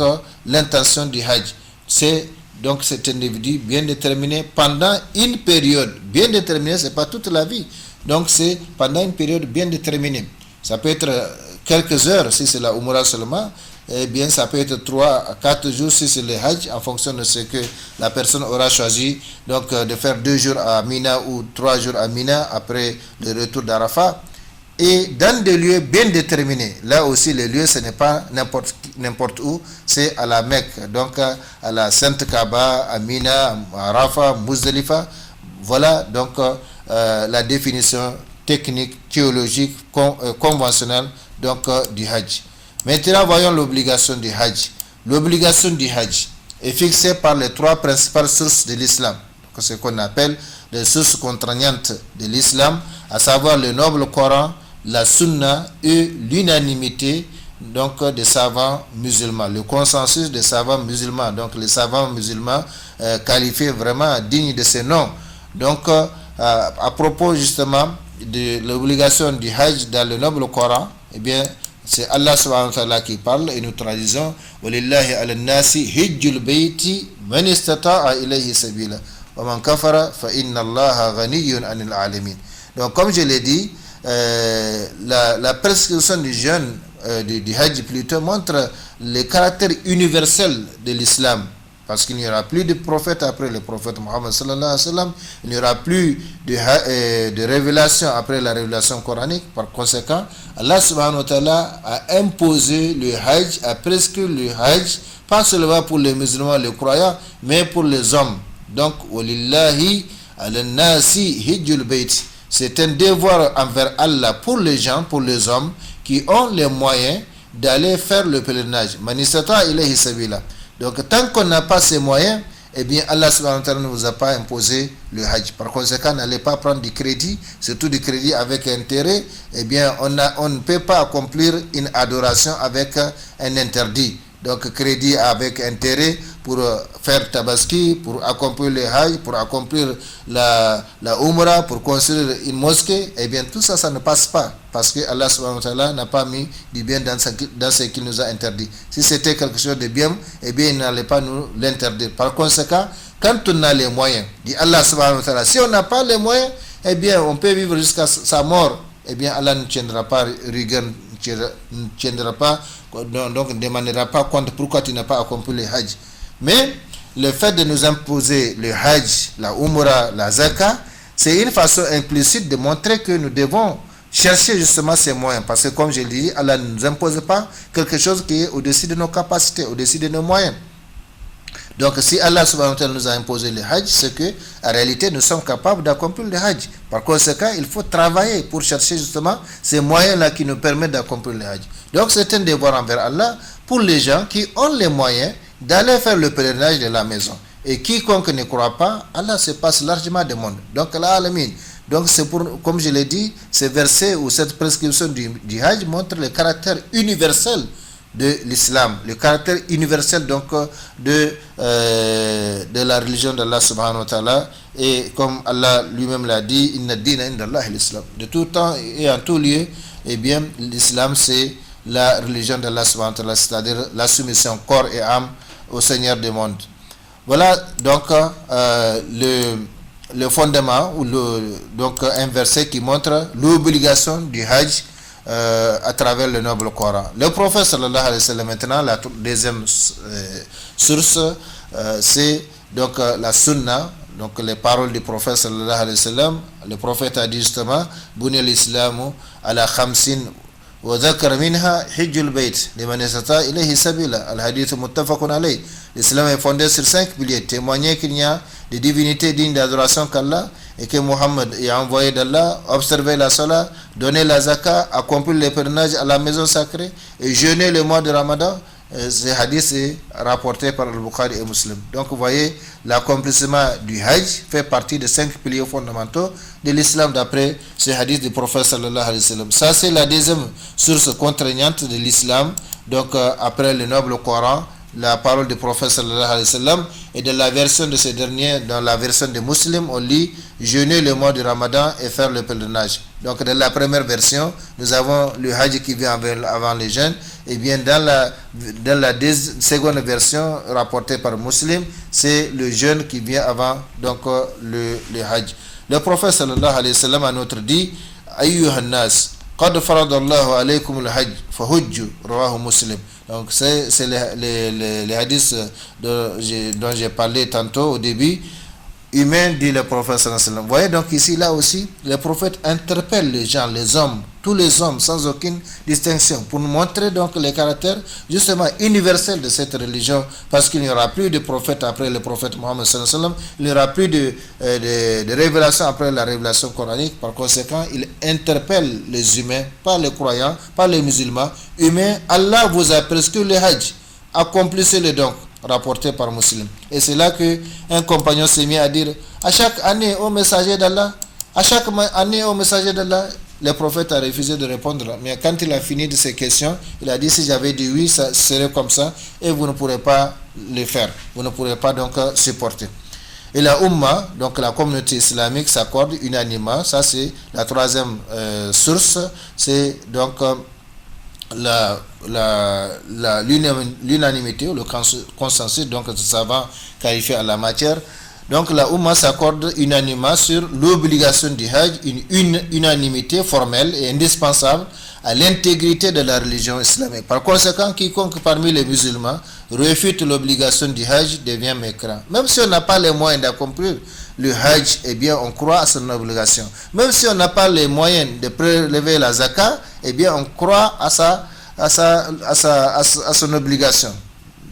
l'intention du Hajj. C'est donc cet individu bien déterminé pendant une période bien déterminée, ce n'est pas toute la vie. Donc c'est pendant une période bien déterminée. Ça peut être quelques heures si c'est la Umrah seulement, eh bien ça peut être 3 à 4 jours si c'est le Hajj, en fonction de ce que la personne aura choisi, donc de faire 2 jours à Mina ou 3 jours à Mina après le retour d'Arafat. Et dans des lieux bien déterminés. Là aussi, les lieux, ce n'est pas n'importe où, c'est à la Mecque, donc à la Sainte Kaaba, à Mina, à Arafat, Muzdalifa. Voilà donc la définition technique, théologique, conventionnelle donc, du Hajj. Maintenant, voyons l'obligation du Hajj. L'obligation du Hajj est fixée par les 3 principales sources de l'islam, ce qu'on appelle les sources contraignantes de l'islam, à savoir le noble Coran, la Sunna et l'unanimité donc des savants musulmans, le consensus des savants musulmans, donc les savants musulmans qualifiés vraiment dignes de ce nom. Donc à propos justement de l'obligation du Hajj dans le noble Coran, eh bien C'est Allah subhanahu wa ta'ala qui parle et nous traduisons Walillahi ala nasi hijjul bayti man istata'a ilayhi sabila wa man kafara fa inna Allaha ghaniyyun 'anil 'alamin. Donc comme je l'ai dit, la prescription du jeûne du Hajj plutôt montre le caractère universel de l'islam. Parce qu'il n'y aura plus de prophète après le prophète Mohammed sallallahu alayhi wa sallam. Il n'y aura plus de révélation après la révélation coranique. Par conséquent, Allah subhanahu wa ta'ala a imposé le Hajj, a prescrit le Hajj, pas seulement pour les musulmans, les croyants, mais pour les hommes. Donc, walillahi ala nasi hijjul bayt. C'est un devoir envers Allah pour les gens, pour les hommes qui ont les moyens d'aller faire le pèlerinage. Man istata'a ilayhi sabila. Donc tant qu'on n'a pas ces moyens, eh bien Allah subhanahu wa ta'ala ne vous a pas imposé le Hajj. Par conséquent, n'allez pas prendre du crédit, surtout du crédit avec intérêt. Eh bien on ne peut pas accomplir une adoration avec un interdit. Donc crédit avec intérêt pour faire tabaski, pour accomplir le Hajj, pour accomplir la Umrah, pour construire une mosquée, eh bien tout ça, ça ne passe pas. Parce que Allah subhanahu wa ta'ala n'a pas mis du bien dans ce qu'il nous a interdit. Si c'était quelque chose de bien, eh bien il n'allait pas nous l'interdire. Par conséquent, quand on a les moyens, dit Allah subhanahu wa ta'ala, si on n'a pas les moyens, eh bien on peut vivre jusqu'à sa mort. Eh bien Allah ne tiendra pas rigueur, ne tiendra pas, donc ne demandera pas compte pourquoi tu n'as pas accompli le Hajj. Mais le fait de nous imposer le Hajj, la Umrah, la Zakah, c'est une façon implicite de montrer que nous devons chercher justement ces moyens. Parce que comme je l'ai dit, Allah ne nous impose pas quelque chose qui est au-dessus de nos capacités, au-dessus de nos moyens. Donc si Allah subhanahu wa ta'ala nous a imposé le Hajj, c'est que en réalité nous sommes capables d'accomplir le Hajj. Par conséquent, il faut travailler pour chercher justement ces moyens-là qui nous permettent d'accomplir le Hajj. Donc c'est un devoir envers Allah pour les gens qui ont les moyens d'aller faire le pèlerinage de la maison. Et quiconque ne croit pas, Allah se passe largement du monde. Donc là, alamin. Donc c'est pour, comme je l'ai dit, ce verset ou cette prescription du Hajj montre le caractère universel de l'islam, le caractère universel donc de la religion d'Allah subhanahu wa ta'ala. Et comme Allah lui-même l'a dit, inna dina inda Allah l'islam. De tout temps et en tout lieu, eh bien l'islam c'est la religion d'Allah subhanahu wa ta'ala, c'est-à-dire la soumission corps et âme au Seigneur du monde. Voilà donc le fondement ou donc un verset qui montre l'obligation du Hajj à travers le noble Coran. Le prophète sallallahu alayhi wa sallam, maintenant la deuxième source, c'est donc la sunna, donc les paroles du prophète sallallahu alayhi wa sallam. Le prophète a dit justement Buni al-islamu ala khamsin wa dhakar minha hijjul bayt liman istata ilayhi sabila. Al-hadith muttafaqun alayh. L'islam est fondé sur 5 piliers: témoigner qu'il n'y a de divinité digne d'adoration qu'Allah et que Mohammed est envoyé d'Allah, observer la salat, donner la zakat, accomplir le pèlerinage à la maison sacrée et jeûner le mois de Ramadan. Ce hadith est rapporté par Al-Bukhari et Muslim. Donc vous voyez, l'accomplissement du Hajj fait partie des 5 piliers fondamentaux de l'islam d'après ce hadith du prophète sallallahu alayhi wa sallam. Ça c'est la deuxième source contraignante de l'islam. Donc après le noble Coran, la parole du prophète sallallahu alayhi wa sallam, et de la version de ce dernier, dans la version des musulmans, on lit jeûner le mois du Ramadan et faire le pèlerinage. Donc dans la première version, nous avons le Hajj qui vient avant les jeûnes, et bien dans la seconde version rapportée par Muslim, c'est le jeûne qui vient avant donc le Hajj. Le prophète sallallahu alayhi wa sallam a notre dit ayyuhan nas qad faradallahu alaykum al-hajj fahujju, rawahu Muslim. Donc c'est les hadiths dont j'ai parlé tantôt au début. Humain, dit le prophète sallallahu alayhi wa sallam. Vous voyez donc ici, là aussi, le prophète interpelle les gens, les hommes, tous les hommes, sans aucune distinction, pour nous montrer donc les caractères justement universels de cette religion, parce qu'il n'y aura plus de prophète après le prophète Mohammed sallallahu alayhi wa sallam, il n'y aura plus de révélation après la révélation coranique. Par conséquent, il interpelle les humains, pas les croyants, pas les musulmans. Humains, Allah vous a prescrit le Hajj, accomplissez-le donc, rapporté par Muslim. Et c'est là que un compagnon s'est mis à dire à chaque année au messager d'Allah, à chaque année au messager d'Allah. Le prophète a refusé de répondre, mais quand il a fini de ces questions, il a dit si j'avais dit oui, ça serait comme ça, et vous ne pourrez pas le faire, vous ne pourrez pas donc supporter. Et la Ummah, donc la communauté islamique, s'accorde unanimement. Ça c'est la troisième source, c'est donc l'unanimité, le consensus donc de savants qualifiés en la matière. Donc la Oumma s'accorde unanimement sur l'obligation du Hajj, une unanimité formelle et indispensable à l'intégrité de la religion islamique. Par conséquent, quiconque parmi les musulmans refute l'obligation du Hajj devient mécréant. Même si on n'a pas les moyens d'accomplir le Hajj, eh bien on croit à son obligation. Même si on n'a pas les moyens de prélever la zakat, eh bien on croit à son obligation.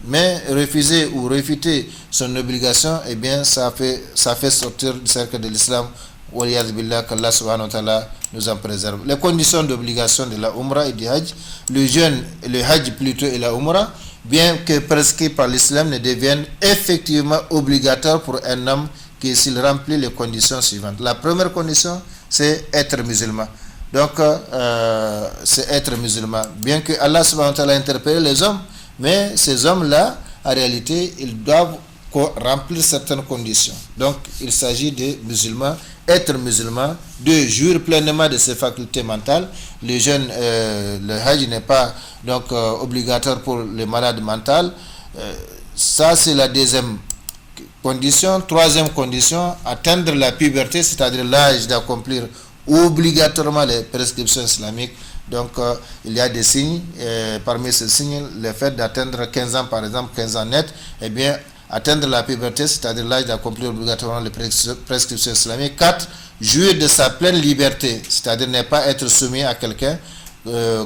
Mais refuser ou réfuter son obligation, eh bien ça fait sortir du cercle de l'islam. Waliyad billah, qu'Allah subhanahu wa ta'ala nous en préserve. Les conditions d'obligation de la Umrah et du Hajj, le Hajj plutôt et la Umrah, bien que prescrits par l'islam, ne deviennent effectivement obligatoires pour un homme que s'il remplit les conditions suivantes. La première condition, c'est être musulman. Donc, c'est être musulman. Bien que Allah subhanahu wa ta'ala interpelle les hommes, mais ces hommes-là, en réalité, ils doivent remplir certaines conditions. Donc, il s'agit de musulmans, être musulman, de jouir pleinement de ses facultés mentales. Le Hajj n'est pas donc obligatoire pour les malades mentaux. Ça, c'est la deuxième condition. Troisième condition, atteindre la puberté, c'est-à-dire l'âge d'accomplir obligatoirement les prescriptions islamiques. Donc, il y a des signes. Parmi ces signes, le fait d'atteindre 15 ans, par exemple, 15 ans net, eh bien, atteindre la puberté, c'est-à-dire l'âge d'accomplir obligatoirement les prescriptions islamiques. 4. Jouir de sa pleine liberté, c'est-à-dire ne pas être soumis à quelqu'un,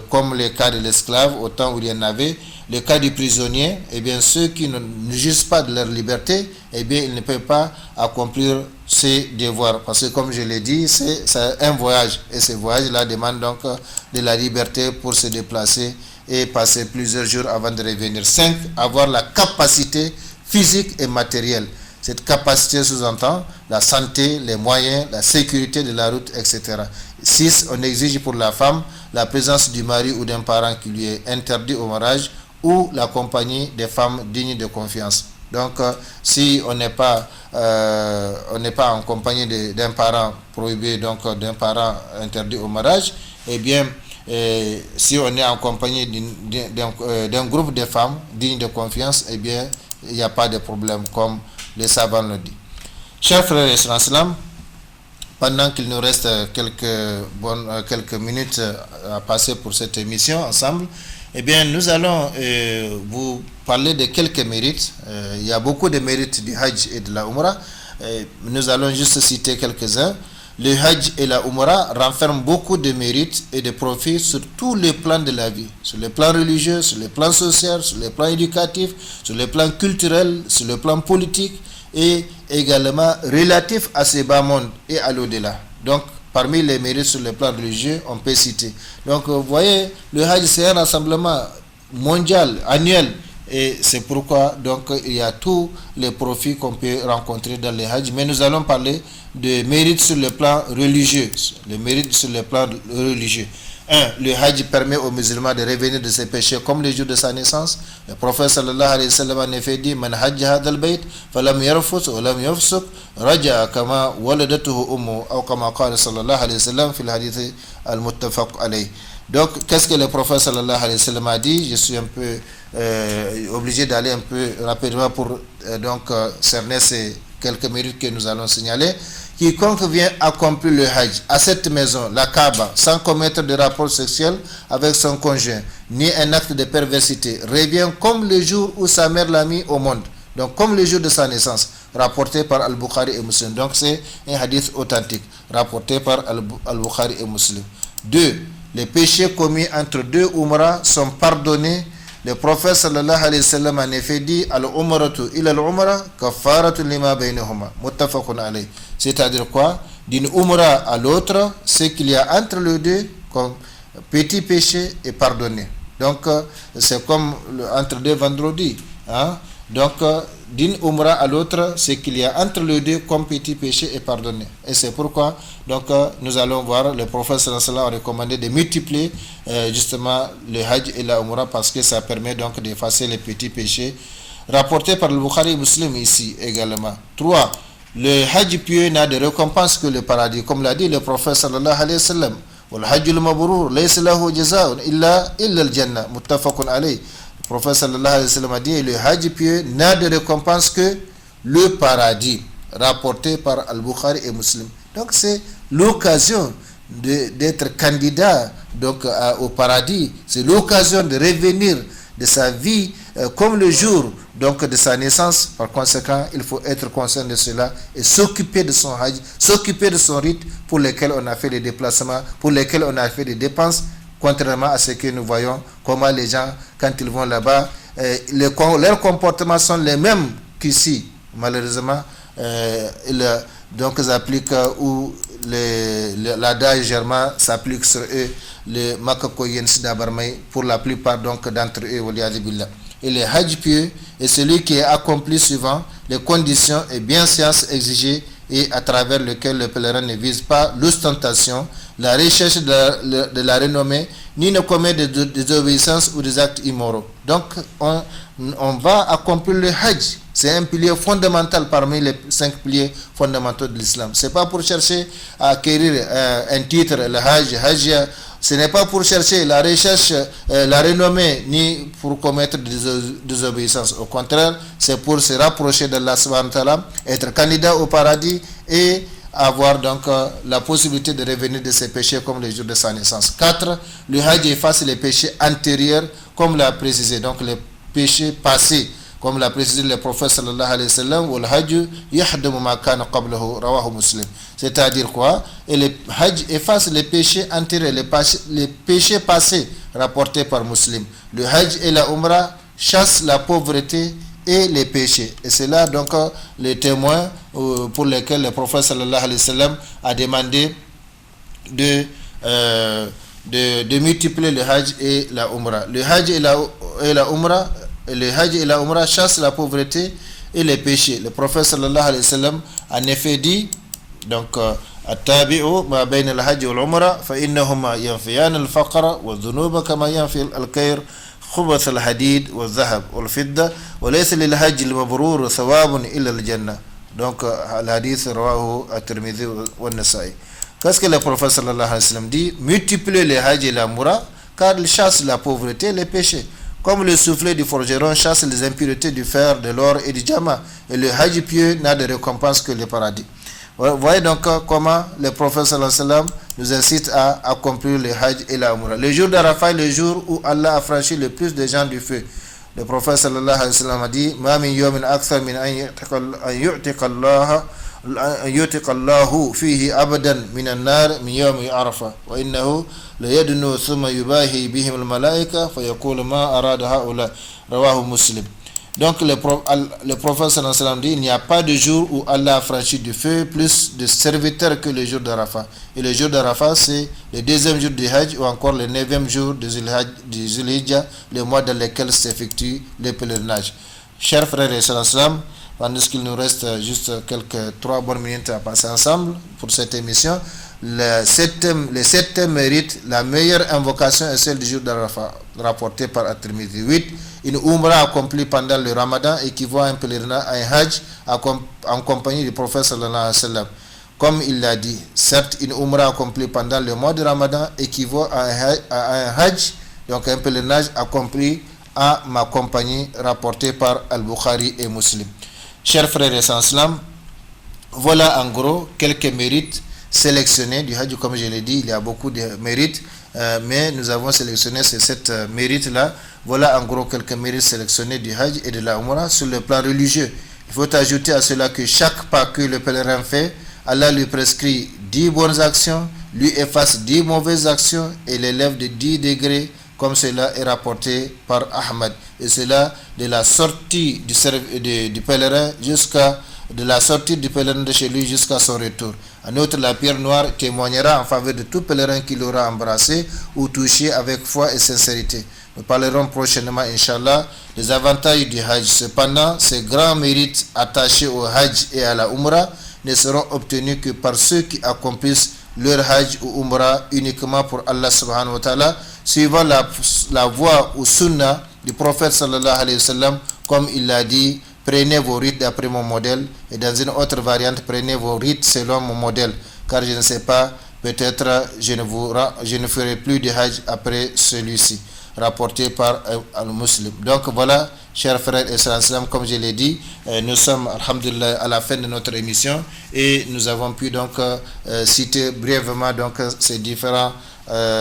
comme les cas de l'esclave, au temps où il y en avait. Le cas du prisonnier, eh bien, ceux qui ne jouissent pas de leur liberté, eh bien, ils ne peuvent pas accomplir ses devoirs. Parce que, comme je l'ai dit, c'est un voyage. Et ce voyage-là demande donc de la liberté pour se déplacer et passer plusieurs jours avant de revenir. 5. Avoir la capacité physique et matérielle. Cette capacité sous-entend la santé, les moyens, la sécurité de la route, etc. 6. On exige pour la femme la présence du mari ou d'un parent qui lui est interdit au mariage ou la compagnie des femmes dignes de confiance. Donc, si on n'est pas en compagnie d'un parent prohibé, donc d'un parent interdit au mariage, eh bien, si on est en compagnie d'un groupe de femmes dignes de confiance, eh bien, il n'y a pas de problème, comme les savants le disent. Chers frères et sœurs, pendant qu'il nous reste quelques minutes à passer pour cette émission ensemble, eh bien, nous allons vous parler de quelques mérites. Il y a beaucoup de mérites du Hajj et de la Umrah. Nous allons juste citer quelques-uns. Le Hajj et la Umrah renferment beaucoup de mérites et de profits sur tous les plans de la vie. Sur le plan religieux, sur le plan social, sur le plan éducatif, sur le plan culturel, sur le plan politique et également relatif à ce bas monde et à l'au-delà. Donc, parmi les mérites sur le plan religieux, on peut citer. Donc, vous voyez, le Hajj, c'est un rassemblement mondial, annuel. Et c'est pourquoi, donc, il y a tous les profits qu'on peut rencontrer dans le Hajj. Mais nous allons parler de mérites sur le plan religieux. Les mérites sur le plan religieux. 1. Le Hajj permet aux musulmans de revenir de ses péchés comme le jour de sa naissance. Le prophète sallallahu alayhi wa sallam en effet dit: Man hajja hadal bayt falam yarfus wa lam yafsuq raja'a kama waladatuhu ummu ou kama qala sallallahu alayhi wa sallam fil hadith al-muttafaq alayh. Donc, qu'est-ce que le prophète sallallahu alayhi wa sallam a dit? Je suis un peu obligé d'aller un peu rapidement pour cerner ces quelques mérites que nous allons signaler. Quiconque vient accomplir le Hajj à cette maison, la Kaaba, sans commettre de rapport sexuel avec son conjoint, ni un acte de perversité, revient comme le jour où sa mère l'a mis au monde. Donc, comme le jour de sa naissance, rapporté par Al-Bukhari et Muslim. Donc, c'est un hadith authentique, rapporté par Al-Bukhari et Muslim. 2. Les péchés commis entre deux Umrah sont pardonnés. Le prophète sallallahu alayhi wa sallam en effet dit: Al-Umratu ila al-Umrah kafaratu lima baynahuma. Muttafaqun alayh. C'est-à-dire quoi? D'une Umrah à l'autre, ce qu'il y a entre les deux comme petit péché est pardonné. Donc, c'est comme entre deux vendredis. Hein? Donc, d'une Umrah à l'autre, ce qu'il y a entre les deux comme petit péché est pardonné. Et c'est pourquoi, donc, nous allons voir le prophète sallallahu alayhi wa sallam a recommandé de multiplier justement le Hajj et la Umrah parce que ça permet donc d'effacer les petits péchés. Rapporté par le Bukhari et Muslim ici également. 3. Le Hajj pieux n'a de récompense que le paradis. Comme l'a dit le prophète sallallahu alayhi wa sallam: والحج المبرور ليس له جزاء إلا الجنة متفق عليه. Le prophète sallallahu alayhi wa sallam a dit, le hajj pieux n'a de récompense que le paradis, rapporté par Al-Bukhari et Muslim. Donc c'est l'occasion d'être candidat donc au paradis, c'est l'occasion de revenir de sa vie comme le jour donc de sa naissance. Par conséquent, il faut être conscient de cela et s'occuper de son hajj, s'occuper de son rite pour lequel on a fait des déplacements, pour lesquels on a fait des dépenses, contrairement à ce que nous voyons, comment les gens, quand ils vont là-bas, leurs comportements sont les mêmes qu'ici. Malheureusement, donc ils appliquent où l'adage germain s'applique sur eux, les makakoyens d'Abarmaï, pour la plupart donc d'entre eux, et le hajj pieux est celui qui est accompli suivant les conditions et bienséances exigées et à travers lequel le pèlerin ne vise pas l'ostentation, la recherche de la renommée, ni ne commet des désobéissances ou des actes immoraux. Donc on va accomplir le hajj. C'est un pilier fondamental parmi les 5 piliers fondamentaux de l'islam. Ce n'est pas pour chercher à acquérir un titre, le hajj. Ce n'est pas pour chercher la recherche, la renommée, ni pour commettre des désobéissances. Au contraire, c'est pour se rapprocher d'Allah subhanahu wa ta'ala, être candidat au paradis et avoir donc la possibilité de revenir de ses péchés comme le jour de sa naissance. 4. Le hajj efface les péchés antérieurs, comme l'a précisé, donc les péchés passés, comme l'a précisé le prophète sallallahu alayhi wa sallam, wal hajj yahdamu ma kana qablahu, rawahu Muslim. C'est-à-dire quoi? Et le hajj efface les péchés antérieurs, les péchés passés rapportés par Muslim. Le hajj et la umrah chassent la pauvreté et les péchés. Et c'est là donc les témoins pour lesquels le prophète sallallahu alayhi wa sallam a demandé de multiplier le hajj et la umrah. Le hajj et la umrah chassent la pauvreté et les péchés. Le prophète sallallahu alayhi wa sallam en effet dit donc التابع ما بين الحج والعمرة فإنهما ينفيان الفقر والذنوب كما ينفي الكير خبث الحديد والذهب والفضة وليس للحج المبرور ثواب إلا الجنة. Donc le hadith rawahu at-Tirmidhi wa an-Nasa'i. Qu'est-ce que le prophète sallallahu alayhi wa sallam dit? Multiplier le hajj et la umrah car il chasse la pauvreté et les péchés. Comme le soufflet du forgeron chasse les impuretés du fer, de l'or et du diamant. Et le hajj pieux n'a de récompense que le paradis. Vous voyez donc comment le prophète sallallahu alayhi wa sallam nous incite à accomplir le hajj et la umrah. Le jour d'Arafat est le jour où Allah a franchi le plus de gens du feu. Le prophète sallallahu alayhi wa sallam a dit ma min yawmin akthar min an yu'tiqa Allahu fihi abadan min an-nar min yawmi Arafah wa innahu la yadnu thumma yubahi bihim al-malaika fa yaqulu ma arada haula, rawahu Muslim. Donc le prophète sallallahu alayhi wa sallam dit il n'y a pas de jour où Allah a franchi du feu plus de serviteurs que le jour d'Arafat. Et le jour d'Arafat c'est le 2e jour du Hajj ou encore le 9e jour du Zulhijjah, le mois dans lequel s'effectue le pèlerinage. Chers frères et sœurs, pendant qu'il nous reste juste quelques 3 bonnes minutes à passer ensemble pour cette émission, le 7e mérite, la meilleure invocation est celle du jour d'Arafat, rapportée par At-Tirmidhi. 8. Une umrah accomplie pendant le Ramadan équivaut à un pèlerinage, à un hajj en compagnie du prophète sallallahu alayhi wa sallam. Comme il l'a dit, certes, une umrah accomplie pendant le mois de Ramadan équivaut à un hajj, donc un pèlerinage accompli à ma compagnie, rapporté par Al-Bukhari et Muslim. Chers frères et sœurs, voilà en gros quelques mérites sélectionnés du hajj. Comme je l'ai dit, il y a beaucoup de mérites, mais nous avons sélectionné ces 7 mérites-là. Voilà en gros quelques mérites sélectionnés du hajj et de la umrah sur le plan religieux. Il faut ajouter à cela que chaque pas que le pèlerin fait, Allah lui prescrit 10 bonnes actions, lui efface 10 mauvaises actions et l'élève de 10 degrés, comme cela est rapporté par Ahmad. Et cela de la sortie du pèlerin de chez lui jusqu'à son retour. En outre, la pierre noire témoignera en faveur de tout pèlerin qui l'aura embrassé ou touché avec foi et sincérité. Nous parlerons prochainement, Inch'Allah, des avantages du Hajj. Cependant, ces grands mérites attachés au Hajj et à la Umrah ne seront obtenus que par ceux qui accomplissent leur Hajj ou Umrah uniquement pour Allah subhanahu wa ta'ala, suivant la voie ou sunnah du prophète sallallahu alayhi wa sallam, comme il l'a dit, prenez vos rites d'après mon modèle, et dans une autre variante, prenez vos rites selon mon modèle, car je ne sais pas peut-être je ne ferai plus de Hajj après celui-ci, rapporté par Al-Muslim. Donc voilà, chers frères et sœurs, comme je l'ai dit, nous sommes, alhamdulillah, à la fin de notre émission et nous avons pu donc citer brièvement donc ces différents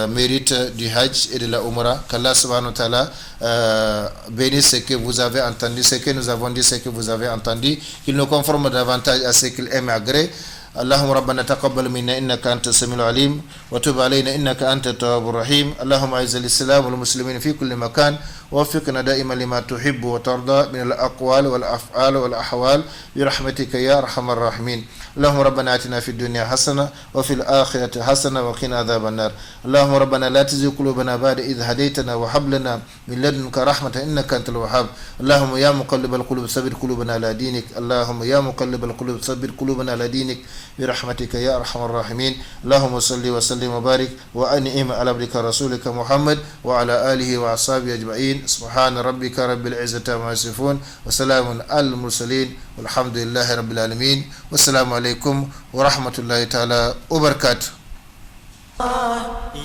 mérites du Hajj et de la Umrah. Qu'Allah subhanahu wa ta'ala bénisse ce que vous avez entendu, ce que nous avons dit, ce que vous avez entendu, qu'il nous conforme davantage à ce qu'il aime et agrée. اللهم ربنا تقبل منا إنك أنت السميع العليم وتب علينا إنك أنت التواب الرحيم. اللهم أعز الإسلام والمسلمين في كل مكان ووفقنا دائما لما تحب وترضى من الأقوال والأفعال والأحوال برحمتك يا أرحم الراحمين. اللهم ربنا آتنا في الدنيا حسنة وفي الآخرة حسنة وقنا عذاب النار. اللهم ربنا لا تزغ قلوبنا بعد إذ هديتنا وهب لنا من لدنك رحمة إنك أنت الوهاب. اللهم يا مقلب القلوب ثبت قلوبنا على دينك. اللهم يا مقلب القلوب ثبت قلوبنا على دينك برحمتك يا أرحم الراحمين. اللهم صل وسلم وبارك وأنعم على عبدك رسولك محمد وعلى آله وأصحابه أجمعين. سبحان ربك رب العزة عما يصفون وسلام على المرسلين والحمد لله رب العالمين. والسلام عليكم ورحمة الله تعالى وبركاته.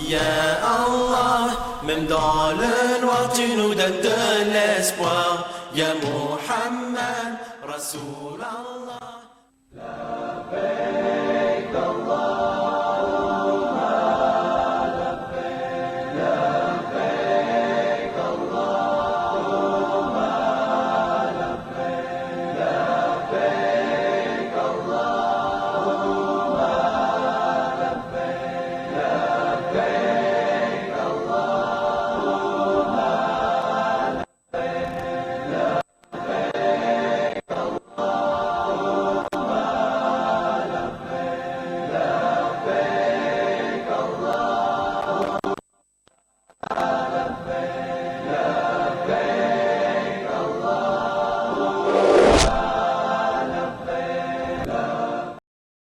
Ya Allah, même dans le noir tu nous donnes de l'espoir. Ya Muhammad, Rasul Allah.